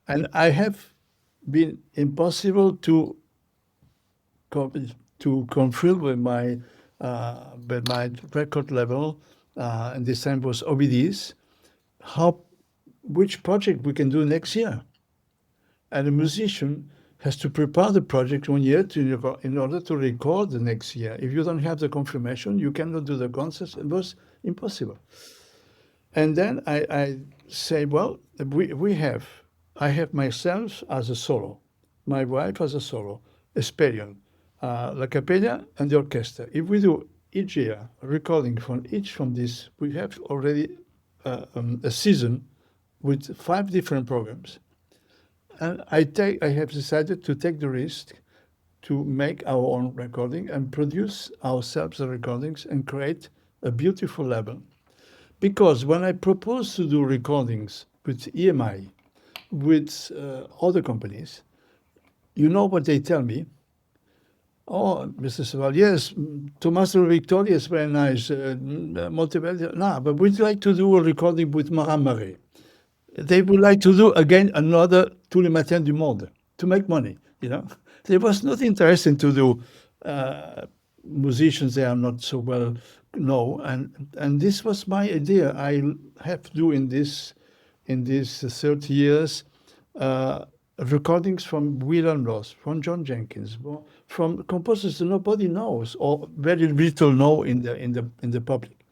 and I have been impossible to fulfill with my record level. And this time was OBDs. Which project we can do next year? And a musician has to prepare the project 1 year in order to record the next year. If you don't have the confirmation, you cannot do the concerts. It was impossible. And then I say, well, I have myself as a solo, my wife as a solo, Esperion, La Capella, and the orchestra. If we do each year a recording from this, we have already a season with 5 different programs. And I have decided to take the risk to make our own recording and produce ourselves the recordings and create a beautiful label. Because when I propose to do recordings with EMI, with other companies, you know what they tell me? Oh, Mr. Savall, yes, Tommaso Victoria is very nice. Monteverdi, no, but we'd like to do a recording with Marin Marais. They would like to do again another Tous les matins du monde to make money. There was not interesting to do musicians they are not so well known, and this was my idea. I have to do in these 30 years recordings from William Ross, from John Jenkins, from composers that nobody knows or very little know in the public,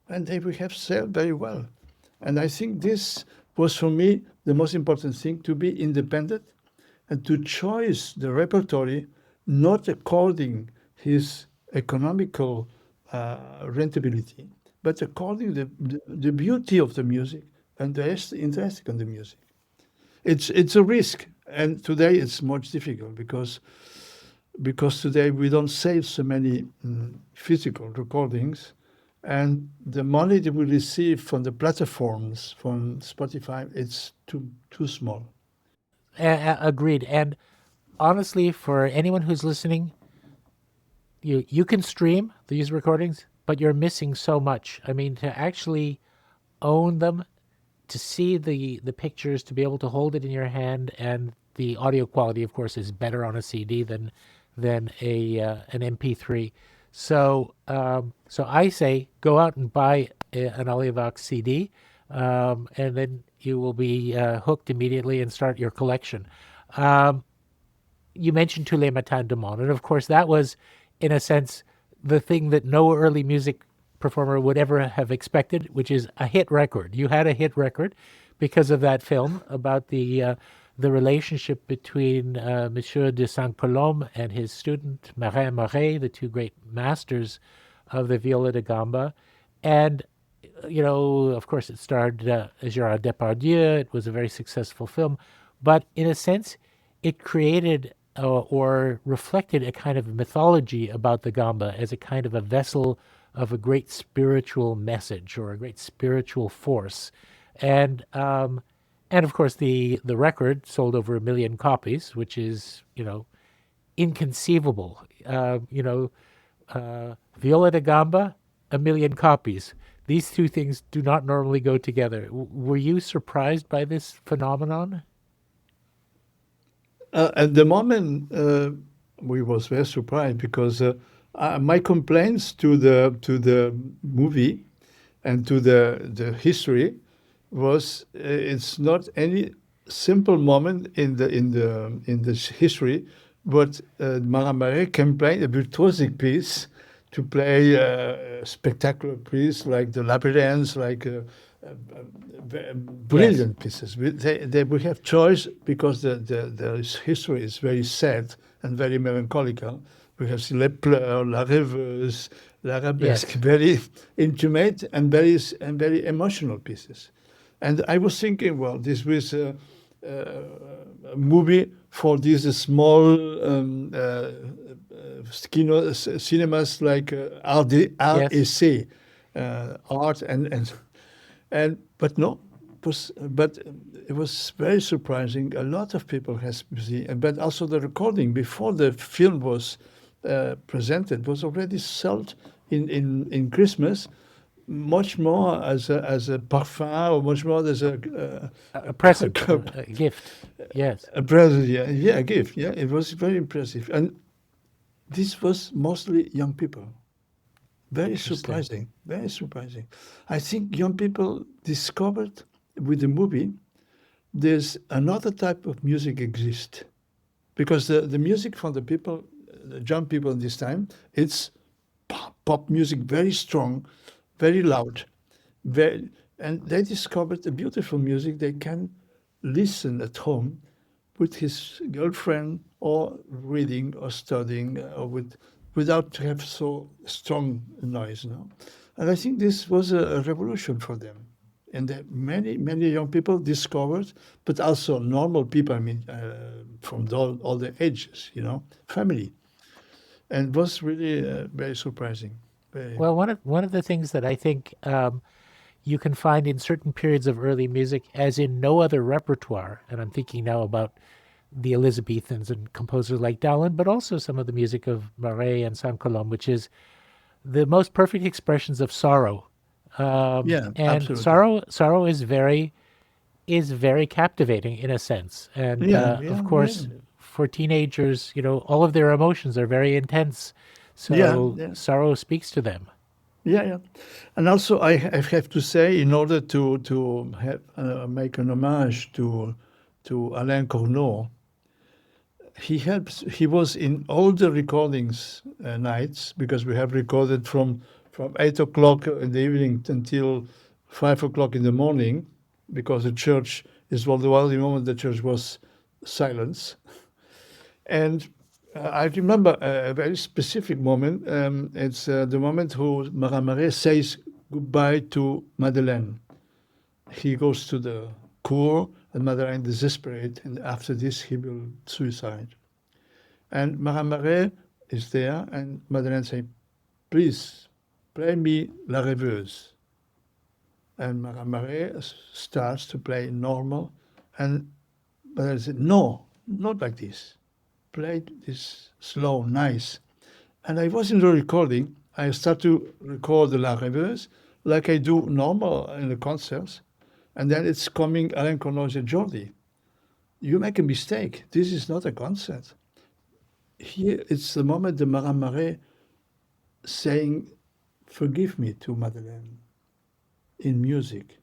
and they will have sold very well. And I think this was for me the most important thing, to be independent and to choose the repertoire not according his economical rentability, but according the beauty of the music and the interest in the music. It's a risk, and today it's much difficult because today we don't save so many physical recordings, and the money that we receive from the platforms, from Spotify, it's too small. Agreed. And honestly, for anyone who's listening, you can stream these recordings, but you're missing so much. I mean, to actually own them, to see the pictures, to be able to hold it in your hand, and the audio quality, of course, is better on a CD than an MP3. So I say go out and buy an Olivox CD, and then you will be hooked immediately and start your collection. You mentioned Tous les matins du monde, and of course that was, in a sense, the thing that no early music performer would ever have expected, which is a hit record. You had a hit record because of that film about the relationship between Monsieur de Saint-Colombe and his student Marin Marais, the two great masters of the Viola da Gamba. And, of course, it starred Gérard Depardieu. It was a very successful film. But in a sense, it created or reflected a kind of mythology about the gamba as a kind of a vessel of a great spiritual message or a great spiritual force. And of course, the record sold over 1 million copies, which is, inconceivable. Viola da Gamba, 1 million copies. These two things do not normally go together. Were you surprised by this phenomenon? At the moment, we was very surprised because my complaints to the movie and to the history was it's not any simple moment in the history, but Marin Marais can play a virtuosic piece to play a spectacular piece like the Labyrinth, like brilliant pieces. We have choice because the history is very sad and very melancholical. We have Les Pleurs, La Rêveuse, l'Arabesque, very intimate and very emotional pieces. And I was thinking, well, this was a movie for these small cinemas like RDC, art and but no, but it was very surprising. A lot of people has seen, but also the recording before the film was presented was already sold in Christmas, much more as a parfum or much more as A present, a gift. Yes. a present. Yeah, a gift. Yeah, it was very impressive, and this was mostly young people. Very Interesting. surprising. Very surprising. I think young people discovered with the movie there's another type of music exists because the music from the people, the young people this time, it's pop music, very strong, very loud, very, and they discovered a beautiful music they can listen at home with his girlfriend or reading or studying or without to have so strong noise, you know. And I think this was a revolution for them. And that many young people discovered, but also normal people, I mean, from all the ages, you know, family. And it was really very surprising. Very, Well, one of the things that I think you can find in certain periods of early music, as in no other repertoire, and I'm thinking now about the Elizabethans and composers like Dowland, but also some of the music of Marais and Saint-Colomb, which is the most perfect expressions of sorrow. yeah, And absolutely. sorrow is very captivating in a sense. And Yeah, of yeah, yeah. course, for teenagers, all of their emotions are very intense. Yeah, So yeah. sorrow speaks to them. Yeah, yeah. And also, I have to say, in order to have, make an homage to Alain Corneau, he was in all the recordings nights because we have recorded from 8 o'clock in the evening until 5 o'clock in the morning because the church is well the only moment the church was silence. And I remember a very specific moment. It's the moment who Marais says goodbye to Madeleine. He goes to the cour, and Madeleine is desperate, and after this he will suicide. And Marais is there, and Madeleine says, "Please play me La Rêveuse." And Marais starts to play normal, and Madeleine said, "No, not like this. Play this slow, nice." And I was in the recording. I start to record the La Rêveuse like I do normal in the concerts. And then it's coming, Alain Corneau said, "Jordi, you make a mistake. This is not a concert. Here it's the moment the Marais saying, forgive me to Madeleine in music.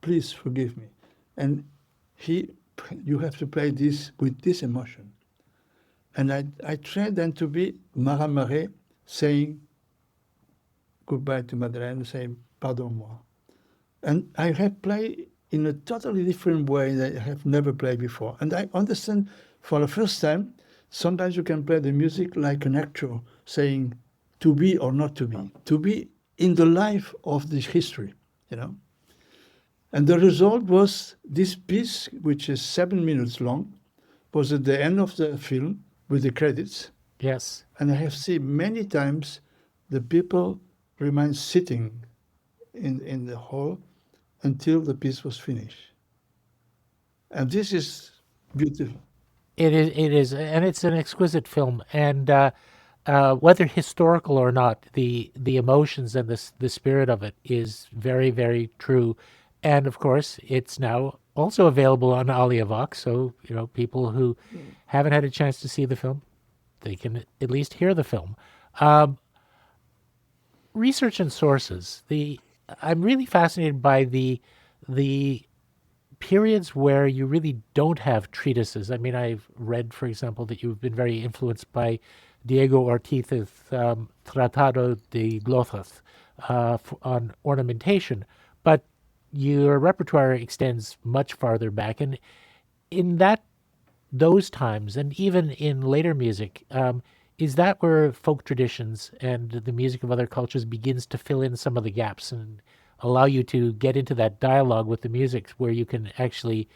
Please forgive me." And he, you have to play this with this emotion. And I tried then to be Marais saying goodbye to Madeleine, saying, "Pardon-moi." And I have played in a totally different way that I have never played before. And I understand for the first time, sometimes you can play the music like an actor saying to be or not to be in the life of this history, you know. And the result was this piece, which is 7 minutes long, was at the end of the film with the credits. Yes. And I have seen many times the people remain sitting in the hall until the piece was finished. And this is beautiful. It is, and it's an exquisite film. And whether historical or not, the emotions and the spirit of it is very, very true. And of course, it's now also available on Audiovox, so people who haven't had a chance to see the film, they can at least hear the film. Um, Research and sources. The I'm really fascinated by the periods where you really don't have treatises. I mean, I've read, for example, that you've been very influenced by Diego Ortiz's Tratado de Glosas on ornamentation, but your repertoire extends much farther back. And in those times, and even in later music, is that where folk traditions and the music of other cultures begins to fill in some of the gaps and allow you to get into that dialogue with the music where you can actually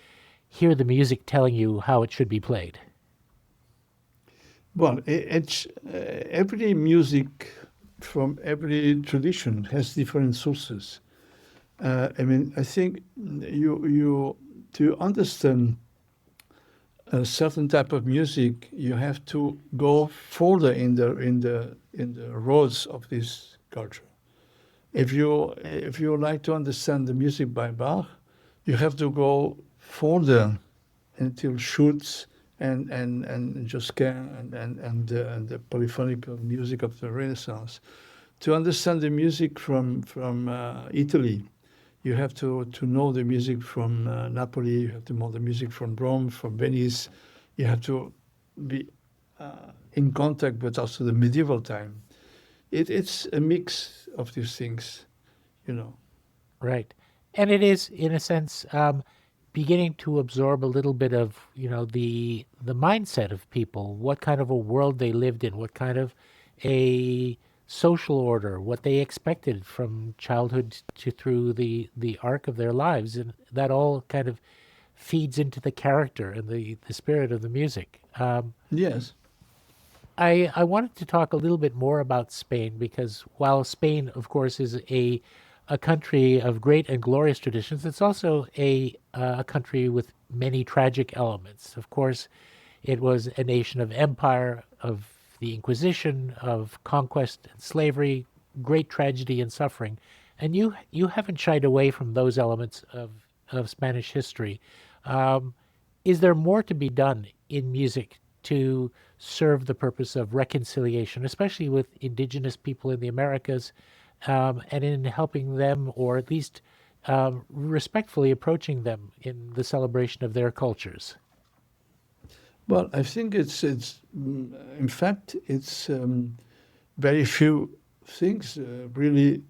hear the music telling you how it should be played? Well, every music from every tradition has different sources. I mean, I think you to understand a certain type of music, you have to go further in the roads of this culture. If you like to understand the music by Bach, you have to go further until Schutz and Josquin and the polyphonic music of the Renaissance. To understand the music from Italy, you have to know the music from Napoli. You have to know the music from Rome, from Venice. You have to be in contact with also the medieval time. It's a mix of these things, you know. Right. And it is, in a sense, beginning to absorb a little bit of, the mindset of people, what kind of a world they lived in, what kind of a social order, what they expected from childhood to through the arc of their lives. And that all kind of feeds into the character and the spirit of the music. Yes. I wanted to talk a little bit more about Spain because while Spain, of course, is a country of great and glorious traditions, it's also a country with many tragic elements. Of course, it was a nation of empire, of the Inquisition, of conquest and slavery, great tragedy and suffering, and you haven't shied away from those elements of Spanish history. Um, is there more to be done in music to serve the purpose of reconciliation, especially with indigenous people in the Americas, and in helping them, or at least respectfully approaching them in the celebration of their cultures? Well, I think in fact it's very few things really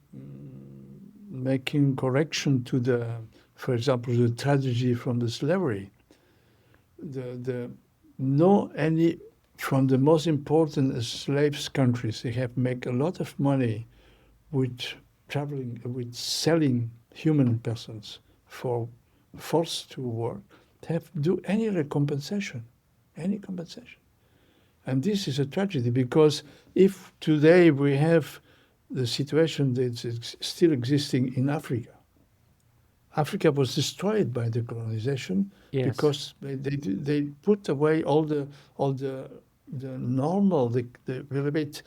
making correction to for example, the tragedy from the slavery. The no any from the most important slaves countries, they have make a lot of money with traveling, with selling human persons for forced to work, have do any compensation, any compensation. And this is a tragedy because if today we have the situation that's still existing in Africa, Africa was destroyed by the colonization Yes. because they put away all the normal the relevant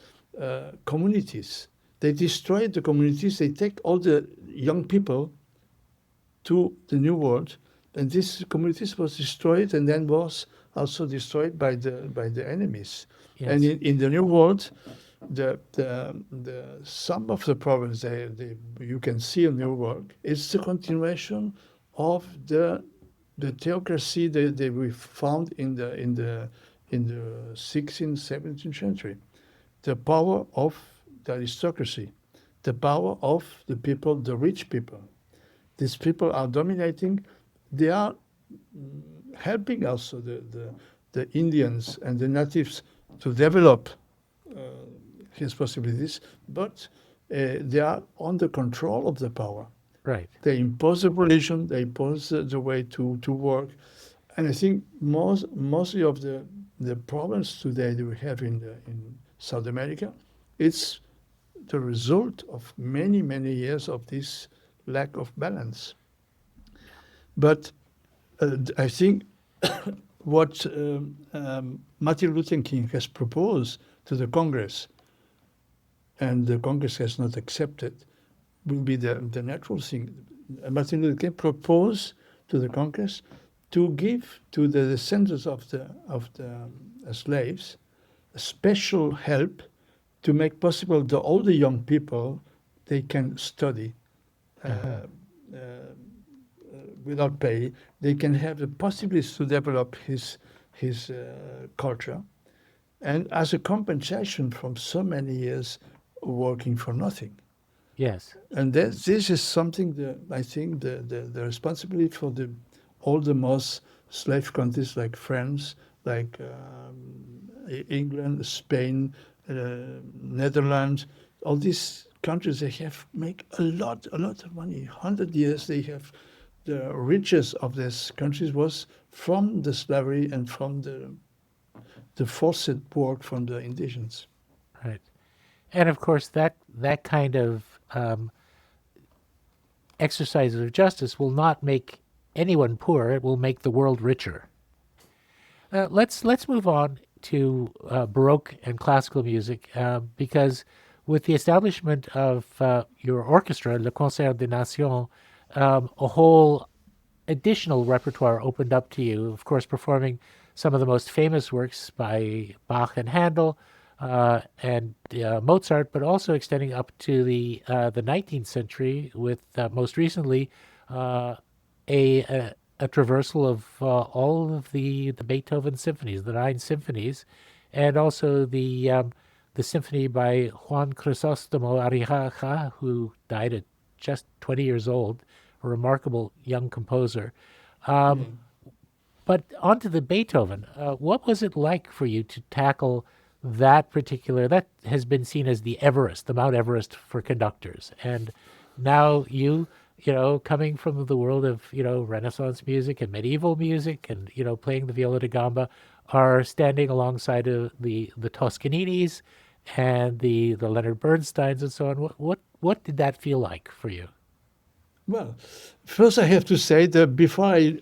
communities. They destroyed the communities. They take all the young people to the New World, and these communities was destroyed and then was also destroyed by the enemies. And Yes. in the New World, the some of the problems you can see in New World is the continuation of the theocracy that we found in the 16th, 17th century. The power of the aristocracy, the power of the people, the rich people. These people are dominating. They are helping also the Indians and the natives to develop uh, his possibilities, but they are under control of the power. Right. They impose a religion, they impose the way to work. And I think mostly of the problems today that we have in South America, it's the result of many, many years of this lack of balance. But I think what Martin Luther King has proposed to the Congress, and the Congress has not accepted, will be the natural thing. Martin Luther King proposed to the Congress to give to the descendants of the slaves special help to make possible the all the young people they can study uh, Uh-huh. uh, without pay. They can have the possibilities to develop his culture, and as a compensation from so many years working for nothing. Yes. And this is something that I think the responsibility for all the most slave countries like France, like England, Spain, Netherlands, all these countries, they have make a lot of money. 100 years they have the riches of these countries was from the slavery and from the forced work from the indigenous. Right. And of course, that kind of exercise of justice will not make anyone poor. It will make the world richer. Let's move on to Baroque and classical music because with the establishment of your orchestra, Le Concert des Nations, a whole additional repertoire opened up to you. Of course, performing some of the most famous works by Bach and Handel and Mozart, but also extending up to the 19th century with most recently a traversal of all of the Beethoven symphonies, the 9 symphonies, and also the symphony by Juan Crisostomo Arriaga, who died at just 20 years old, a remarkable young composer. But onto the Beethoven, what was it like for you to tackle that has been seen as the Everest, the Mount Everest for conductors? And now coming from the world of, Renaissance music and medieval music and, playing the Viola da Gamba, are standing alongside of the Toscaninis and the Leonard Bernsteins and so on. What did that feel like for you? Well, first I have to say that before I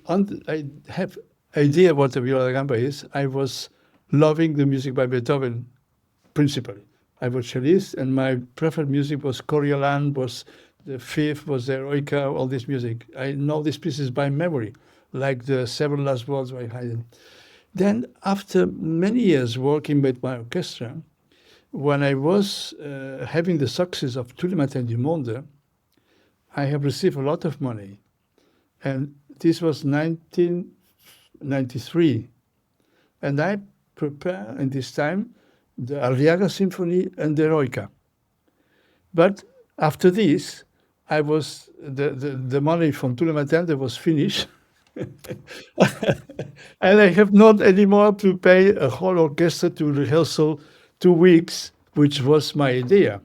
have idea what the Viola da Gamba is, I was loving the music by Beethoven principally. I was cellist, and my preferred music was Coriolan, was the Fifth, was the Eroica, all this music. I know these pieces by memory, like the Seven Last Waltz by Haydn. Then, after many years working with my orchestra, when I was having the success of Tous les Matins du Monde, I have received a lot of money. And this was 1993. And I prepared in this time the Arriaga Symphony and the Eroica. But after this, the money from Tous les Matins was finished. And I have not anymore to pay a whole orchestra to rehearsal 2 weeks, which was my idea.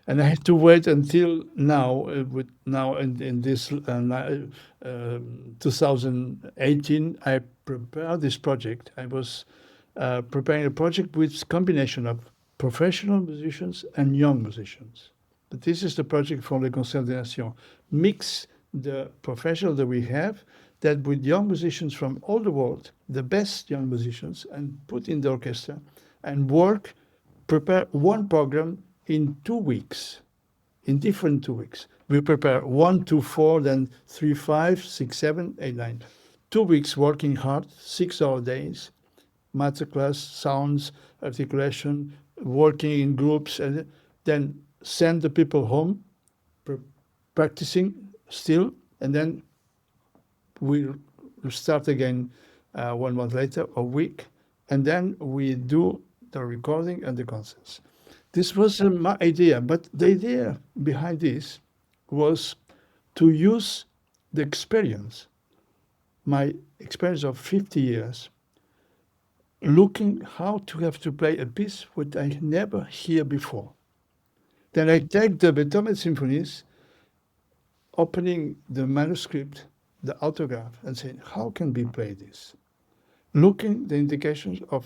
And I had to wait until now, in this 2018, I prepared this project. I was preparing a project with combination of professional musicians and young musicians. But this is the project for Le Concert des Nations. Mix the professional that we have that with young musicians from all the world, the best young musicians, and put in the orchestra and prepare one program in 2 weeks, in different 2 weeks. We prepare 1, 2, 4, then 3, 5, 6, 7, 8, 9. 2 weeks working hard, 6-hour days, masterclass, sounds, articulation, working in groups, and then send the people home, practicing still, and then we start again 1 month later, a week, and then we do the recording and the concerts. This was my idea, but the idea behind this was to use the experience, my experience of 50 years, looking how to have to play a piece which I never hear before. Then I take the Beethoven symphonies, opening the manuscript, the autograph, and saying, how can we play this? Looking the indications of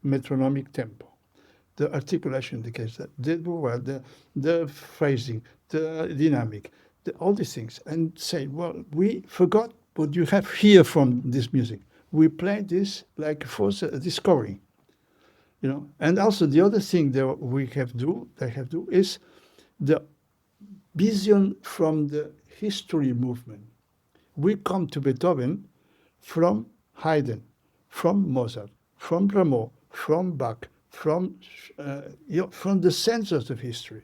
metronomic tempo, the articulation indications, the phrasing, the dynamic, all these things, and say, well, we forgot what you have here from this music. We play this like for a discovery, And also the other thing that I have to do is the vision from the history movement. We come to Beethoven from Haydn, from Mozart, from Rameau, from Bach, from the centers of history.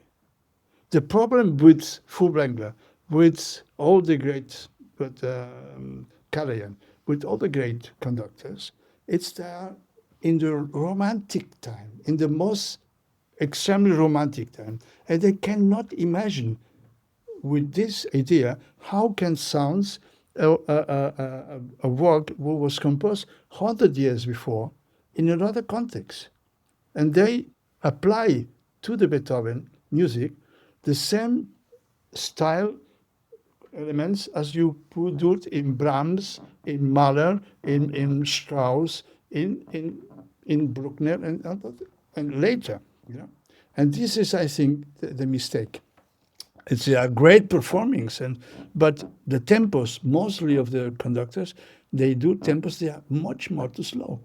The problem with Furtwängler, with all the great, Karajan, with all the great conductors, it's there in the romantic time, in the most extremely romantic time, and they cannot imagine with this idea how can sounds a work that was composed 100 years before in another context. And they apply to the Beethoven music the same style elements as you would do it in Brahms, in Mahler, in Strauss, in Bruckner, and later. And this is, I think, the mistake. It's a great performance, but the tempos, mostly of the conductors, they do tempos they are much more too slow.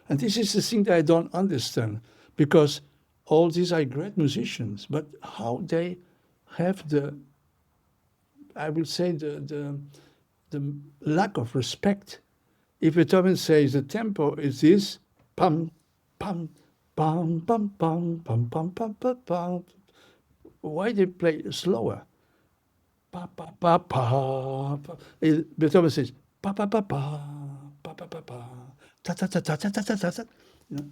And this is the thing that I don't understand, because all these are great musicians, but how they have the, I will say, the lack of respect. If Beethoven says the tempo is this, pam, pam, pam, pam, pam, pam, pam, pam, pam, pam, why they play slower? Pa, pa, pa, pa, pa. Beethoven says, pa, pa, pa, pa, pa, pa, pa, pa, ta, ta, ta, ta, ta, ta, ta, ta, ta. You know?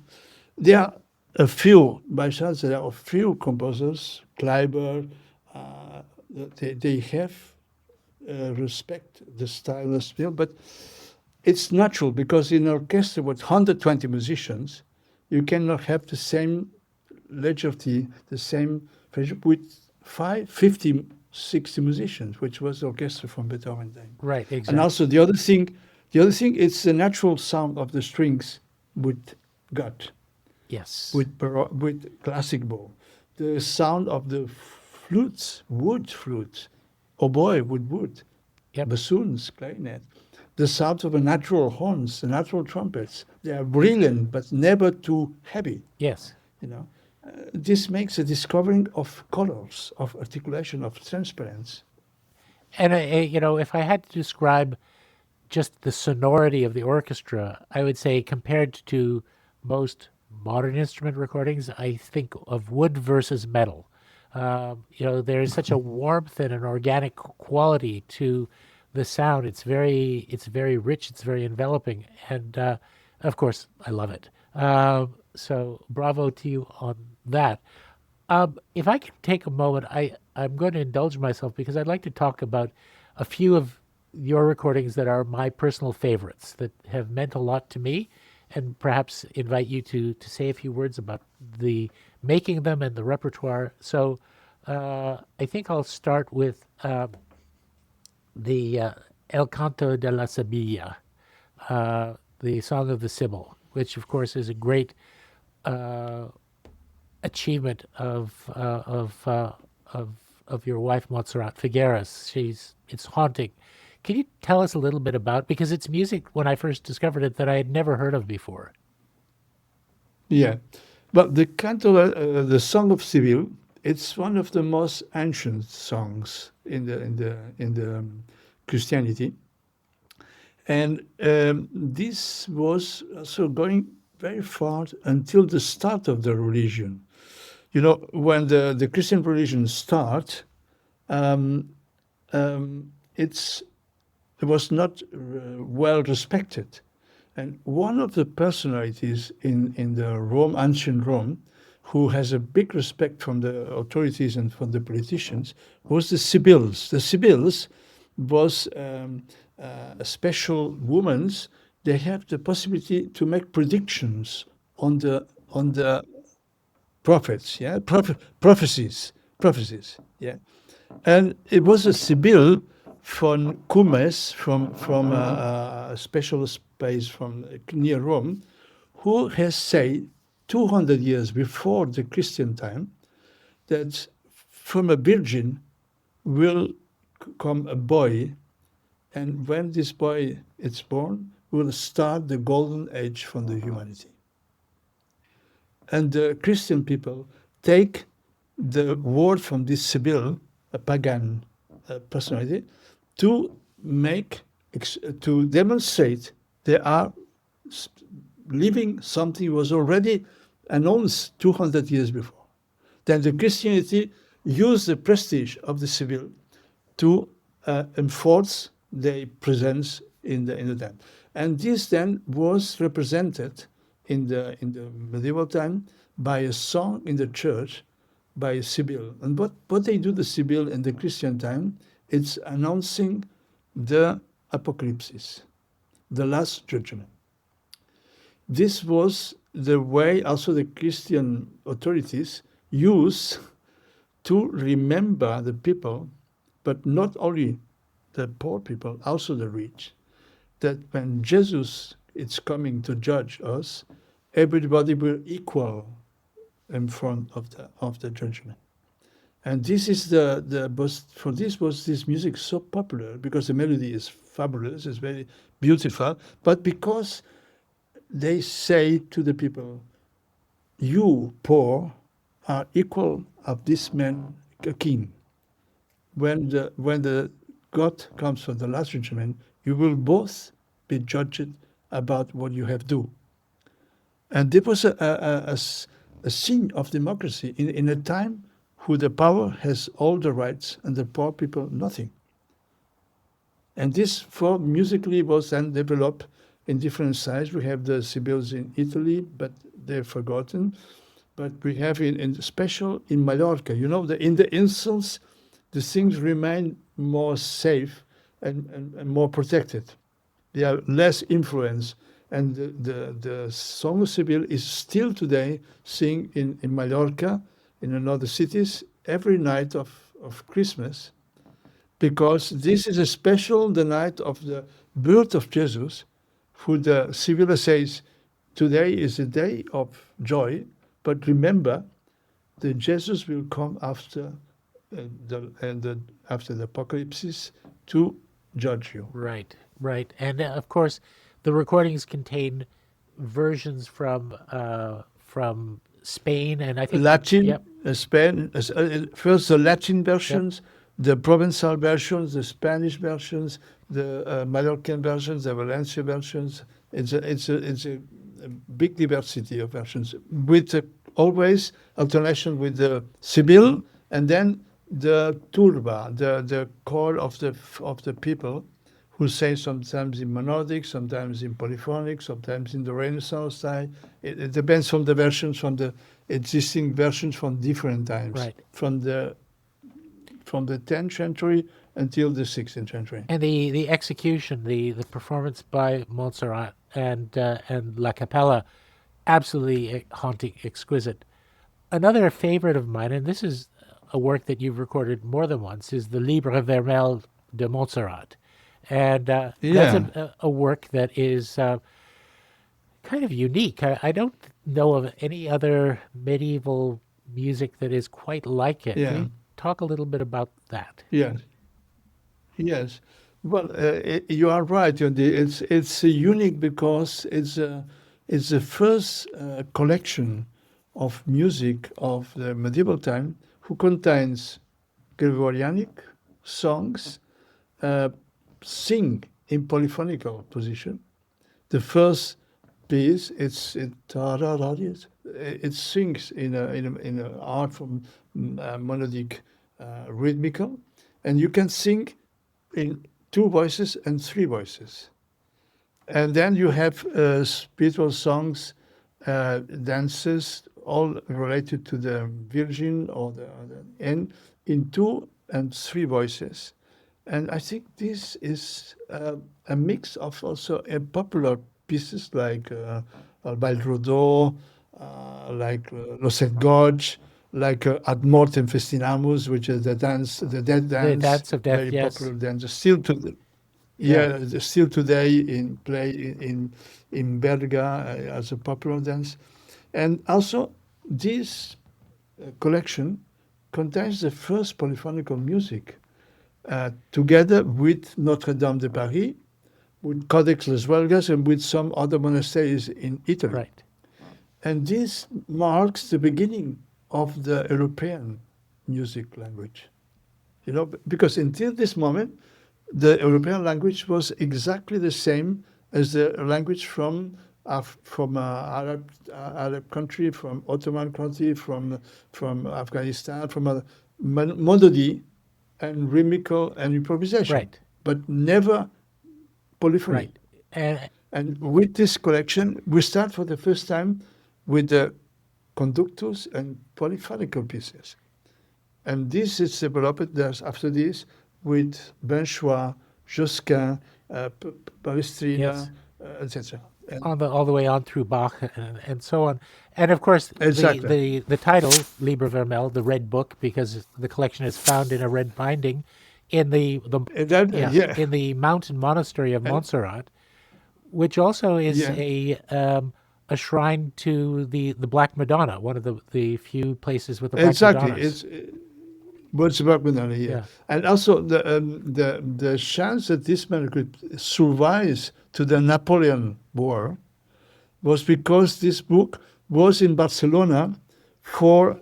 There are a few, by chance, there are a few composers, Kleiber, they have respect the style of spiel, but it's natural because in an orchestra with 120 musicians, you cannot have the same legibility, the same friendship with 50, 60 musicians, which was the orchestra from Beethoven time. Right, exactly. And also the other thing, it's the natural sound of the strings with gut, Yes. with classic bow. The sound of the flutes, wood flutes, oboe with wood, Yep. bassoons, clarinet. The sound of the natural horns, the natural trumpets. They are brilliant, but never too heavy. Yes. You know, this makes a discovering of colors, of articulation, of transparence. And if I had to describe just the sonority of the orchestra, I would say compared to most modern instrument recordings, I think of wood versus metal. There is such a warmth and an organic quality to the sound. It's very rich. It's very enveloping, and of course, I love it. So bravo to you on that. If I can take a moment, I'm going to indulge myself because I'd like to talk about a few of your recordings that are my personal favorites that have meant a lot to me, and perhaps invite you to say a few words about the making them and the repertoire. So I think I'll start with the El Canto de la Sibilla, the Song of the Sibyl, which of course is a great achievement of your wife Montserrat Figueras. It's haunting. Can you tell us a little bit about, because it's music when I first discovered it that I had never heard of before? Yeah, but the canto, the Song of Sibyl, it's one of the most ancient songs in the Christianity, and this was also going very far until the start of the religion. You know, when the Christian religion start, it was not well respected. And one of the personalities in the ancient Rome, who has a big respect from the authorities and from the politicians, was the Sibylls. The Sibylls was a special women. They have the possibility to make predictions on the prophets, yeah, prophecies, yeah. And it was a Sibyl from Cumes, from a special space from near Rome, who has said 200 years before the Christian time that from a virgin will come a boy, and when this boy is born, will start the golden age for the humanity. And the Christian people take the word from this Sibyl, a pagan personality, to demonstrate they are living something was already announced 200 years before. Then the Christianity used the prestige of the Sibyl to enforce their presence in the time. And this then was represented in the medieval time by a song in the church by a Sibyl. And what they do, the Sibyl in the Christian time, it's announcing the apocalypse, the last judgment. This was the way also the Christian authorities used to remember the people, but not only the poor people, also the rich, that when Jesus is coming to judge us, everybody will equal in front of the judgment. And this is for this was this music so popular because the melody is fabulous, it's very beautiful, but because they say to the people, you poor are equal of this man a king. When the God comes for the last judgment, you will both be judged about what you have do. And there was a scene of democracy in a time who the power has all the rights and the poor people nothing. And this form musically was then developed in different styles. We have the Sibylls in Italy, but they're forgotten. But we have in special in Mallorca. In the insuls, the things remain more safe and more protected. They are less influenced. And the Song of Sibyl is still today sing in Mallorca, in another cities, every night of Christmas, because this is a special, the night of the birth of Jesus, who the Sibylla says, today is a day of joy, but remember, the Jesus will come after after the apocalypse to judge you. Right, right. And of course, the recordings contain versions from Spain and I think Latin, Yep. Spain, first the Latin versions, the Provençal versions, the Spanish versions, the Mallorcan versions, the Valencia versions. It's a big diversity of versions with always alternation with the Sibyl and then the turba, the core of the people who say sometimes in monodic, sometimes in polyphonic, sometimes in the Renaissance style. It depends on the versions, from the existing versions from different times, Right. from the 10th century until the 16th century. And the execution, the performance by Montserrat and La Capella, absolutely haunting, exquisite. Another favorite of mine, and this is a work that you've recorded more than once, is the Libre Vermel de Montserrat. And that's Yeah. a work that is kind of unique. I don't know of any other medieval music that is quite like it. Can Yeah. you talk a little bit about that? Yes. Yes. Well, you are right, Jordi. It's unique because it's the first collection of music of the medieval time who contains Gregorianic songs uh, sing in polyphonical position. The first piece, it sings in a art from monodic rhythmical, and you can sing in two voices and three voices. And then you have spiritual songs, dances, all related to the Virgin and in two and three voices. And I think this is a mix of also popular pieces like Bal Rodot, like Lo Set Gorge, like Ad Mortem Festinamus, which is the dead The dance, Dance of Death, very yes. popular dance. Still to still today in play in Berga as a popular dance, and also this collection contains the first polyphonical music, together with Notre Dame de Paris, with Codex Les Huelgas, and with some other monasteries in Italy. Right. And this marks the beginning of the European music language. Because until this moment, the European language was exactly the same as the language from Arab country, from Ottoman country, from Afghanistan, from other monody and rhythmical and improvisation, Right. but never polyphony. Right. And And with this collection, we start for the first time with the conductors and polyphonical pieces. And this is developed after this with Benchois, Josquin, Palestrina, Yes. etc. all the way on through Bach and so on. And of course, Exactly. the title, Libre Vermel, the Red Book, because the collection is found in a red binding in in the mountain monastery of And- Montserrat, which also is Yeah. a shrine to the Black Madonna, one of the few places with the Black Exactly. Madonnas. What's Wagner here? Yeah. And also the chance that this manuscript survives to the Napoleon War was because this book was in Barcelona for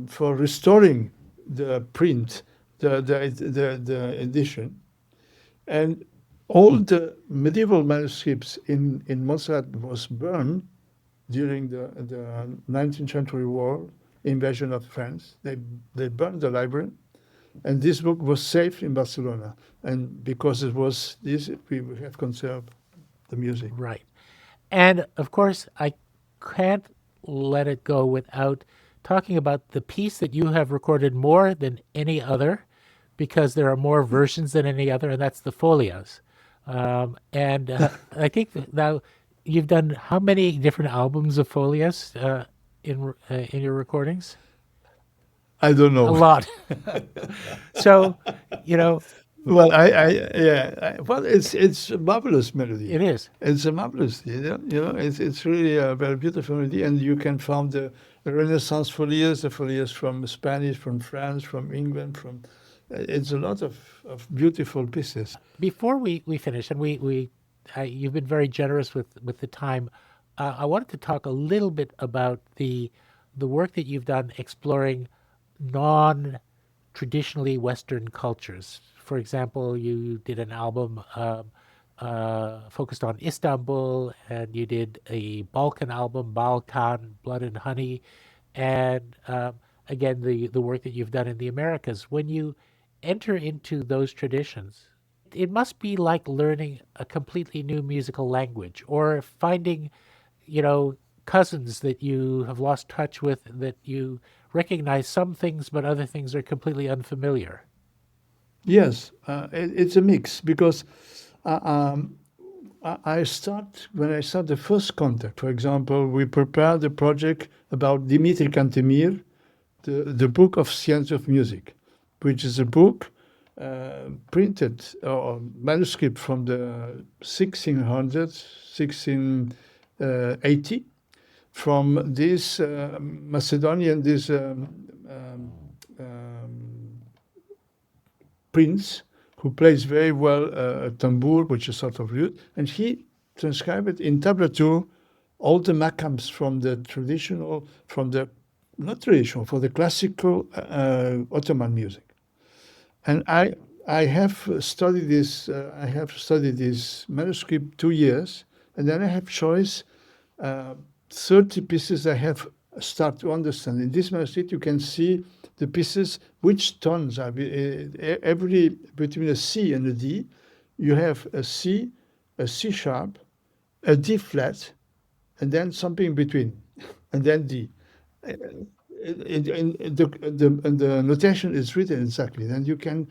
for restoring the print, the edition, and all the medieval manuscripts in Montserrat was burned during the 19th century war, invasion of France. They burned the library, and this book was saved in Barcelona. And because it was this, we have conserved the music. Right. And of course, I can't let it go without talking about the piece that you have recorded more than any other, because there are more versions than any other, and that's the folios. And I think that now you've done how many different albums of folios in your recordings? I don't A know. lot. So, you know, Well, well, it's a marvelous melody. it is. It's a marvelous, it's really a very beautiful melody, and you can find the Renaissance folios, the folios from Spanish, from France, from England, from it's a lot of beautiful pieces. Before we finish, and you've been very generous with the time. I wanted to talk a little bit about the work that you've done exploring non-traditionally Western cultures. For example, you did an album focused on Istanbul, and you did a Balkan album, Balkan, Blood and Honey, and again the work that you've done in the Americas. When you enter into those traditions, it must be like learning a completely new musical language, or finding, cousins that you have lost touch with, that you recognize some things, but other things are completely unfamiliar. Yes, it's a mix because uh, um, when I start the first contact, for example, we prepared a project about Dimitri Cantemir, the book of Science of Music, which is a book printed or manuscript from the 1600s, 1680, from this Macedonian, this prince who plays very well a tambour, which is sort of lute, and he transcribed it in tablature all the makams from the traditional, from the not traditional, for the classical Ottoman music. And I have studied this. I have studied this manuscript 2 years, and then I have choice 30 pieces I have start to understand. In this manuscript, you can see the pieces, which tones are every between a C and a D. You have a C sharp, a D flat, and then something in between, and then D. And the notation is written exactly. Then you can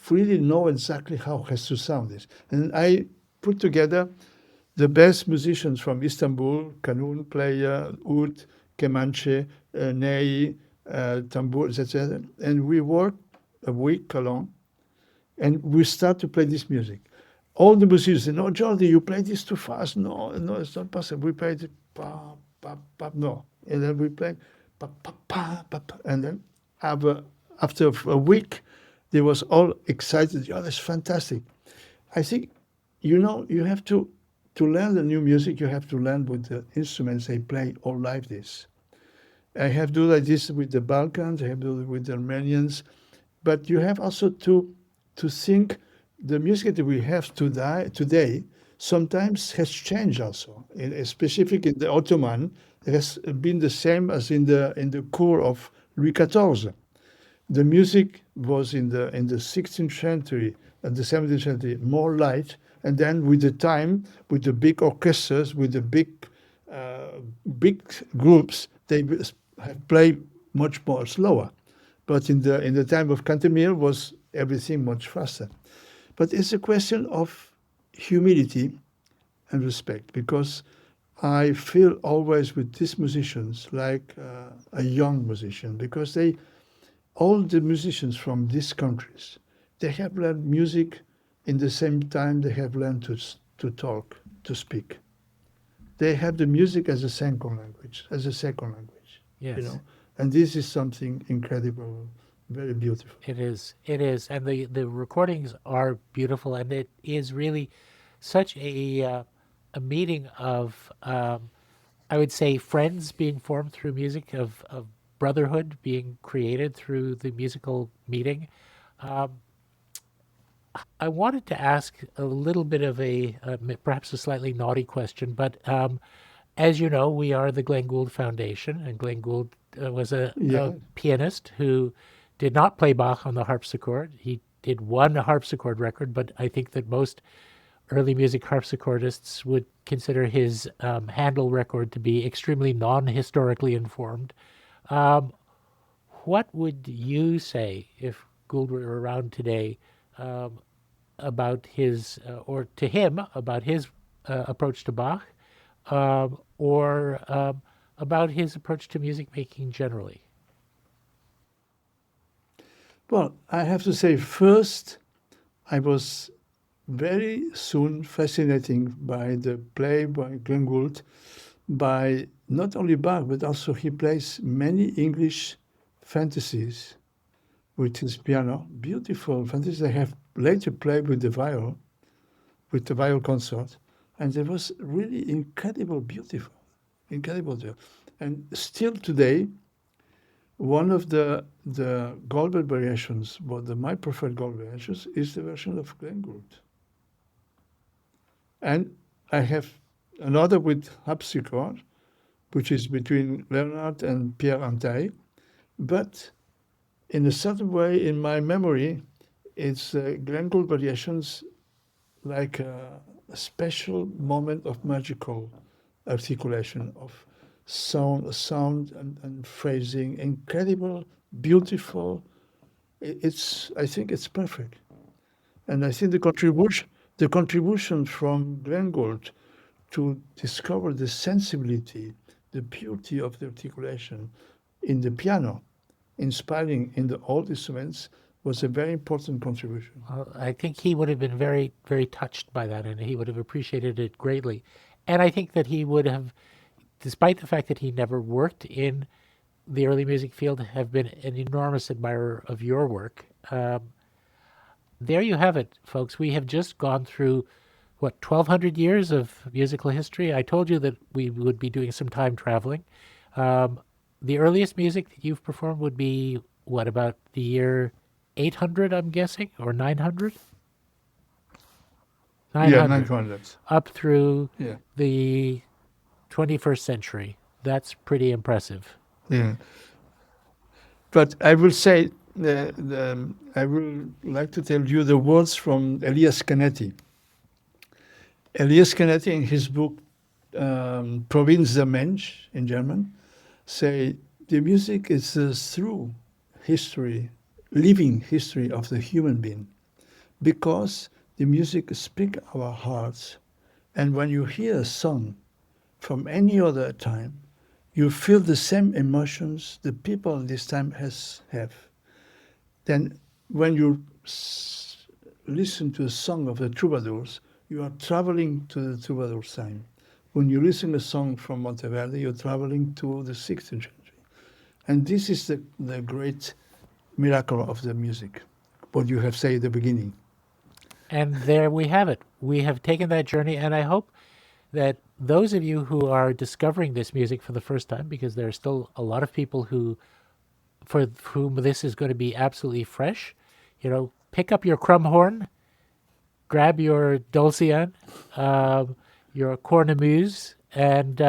really know exactly how it has to sound this. And I put together the best musicians from Istanbul, kanun player, oud, kemanche, ney, tambours, etc. And we work a week along, and we start to play this music. All the musicians say, "No, Jordi, you play this too fast. No, it's not possible. We play it, pa, pa, pa, no." And then we play, pa, pa, pa, pa, pa. And then after a week, they was all excited. "Yeah, that's fantastic." I think, you have to learn the new music, you have to learn with the instruments they play all like this. I have do like this with the Balkans, I have do it with the Armenians, but you have also to think the music that we have today sometimes has changed also. Specifically in the Ottoman, it has been the same as in the court of Louis XIV. The music was in the 16th century and the 17th century more light, and then with the time, with the big orchestras, with the big groups, they have played much more slower. But in the time of Cantemir was everything much faster. But it's a question of humility and respect, because I feel always with these musicians like a young musician, because all the musicians from these countries, they have learned music in the same time they have learned to talk, to speak. They have the music as a second language, Yes. And this is something incredible, very beautiful. It is, and the recordings are beautiful, and it is really such a meeting of I would say friends being formed through music, of brotherhood being created through the musical meeting. I wanted to ask a little bit of perhaps a slightly naughty question, but as you know, we are the Glenn Gould Foundation, and Glenn Gould was a Yeah, pianist who did not play Bach on the harpsichord. He did one harpsichord record, but I think that most early music harpsichordists would consider his Handel record to be extremely non-historically informed. Um, what would you say if Gould were around today um, about his, or to him about his approach to Bach, or about his approach to music making generally? well, I have to say, first, I was very soon fascinated by the play by Glenn Gould, by not only Bach, but also he plays many English fantasies with his piano, beautiful fantasies. I have later played with with the viol concert, and it was really incredible, beautiful, incredible. And still today, one of the Goldberg variations, my preferred Goldberg variations, is the version of Glenn Gould. And I have another with harpsichord, which is between Leonard and Pierre Antaille. But in a certain way, in my memory, it's Glenn Gould variations like a special moment of magical articulation of sound and phrasing, incredible, beautiful. I think it's perfect. And I think the contribution from Glenn Gould to discover the sensibility, the beauty of the articulation in the piano, inspiring in the old instruments, was a very important contribution. Well, I think he would have been very, very touched by that, and he would have appreciated it greatly. And I think that he would have, despite the fact that he never worked in the early music field, have been an enormous admirer of your work. There you have it, folks. We have just gone through, what, 1,200 years of musical history? I told you that we would be doing some time traveling. The earliest music that you've performed would be, what, about the year 800, I'm guessing, or 900? Yeah, 900. 900. Up through Yeah, the 21st century. That's pretty impressive. yeah. But I will say, I will like to tell you the words from Elias Canetti. Elias Canetti, in his book Provinz der Mensch, in German, say the music is the through history, living history of the human being, because the music speaks our hearts. And when you hear a song from any other time, you feel the same emotions the people this time have. Then when you listen to a song of the troubadours, you are traveling to the troubadours' time. When you listen to a song from Monteverdi, you're traveling to the 16th century. And this is the great miracle of the music, what you have said at the beginning. And there we have it. We have taken that journey, and I hope that those of you who are discovering this music for the first time, because there are still a lot of people for whom this is going to be absolutely fresh, pick up your crumhorn, grab your dulcian, your cornemuse, and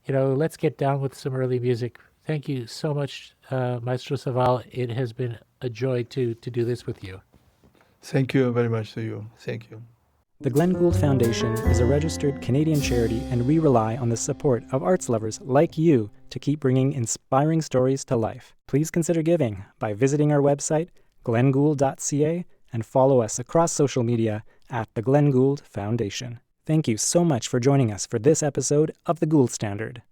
let's get down with some early music. Thank you so much, Maestro Savall. It has been a joy to do this with you. Thank you very much to you. Thank you. The Glenn Gould Foundation is a registered Canadian charity, and we rely on the support of arts lovers like you to keep bringing inspiring stories to life. Please consider giving by visiting our website, glenngould.ca, and follow us across social media at the Glenn Gould Foundation. Thank you so much for joining us for this episode of The Gould Standard.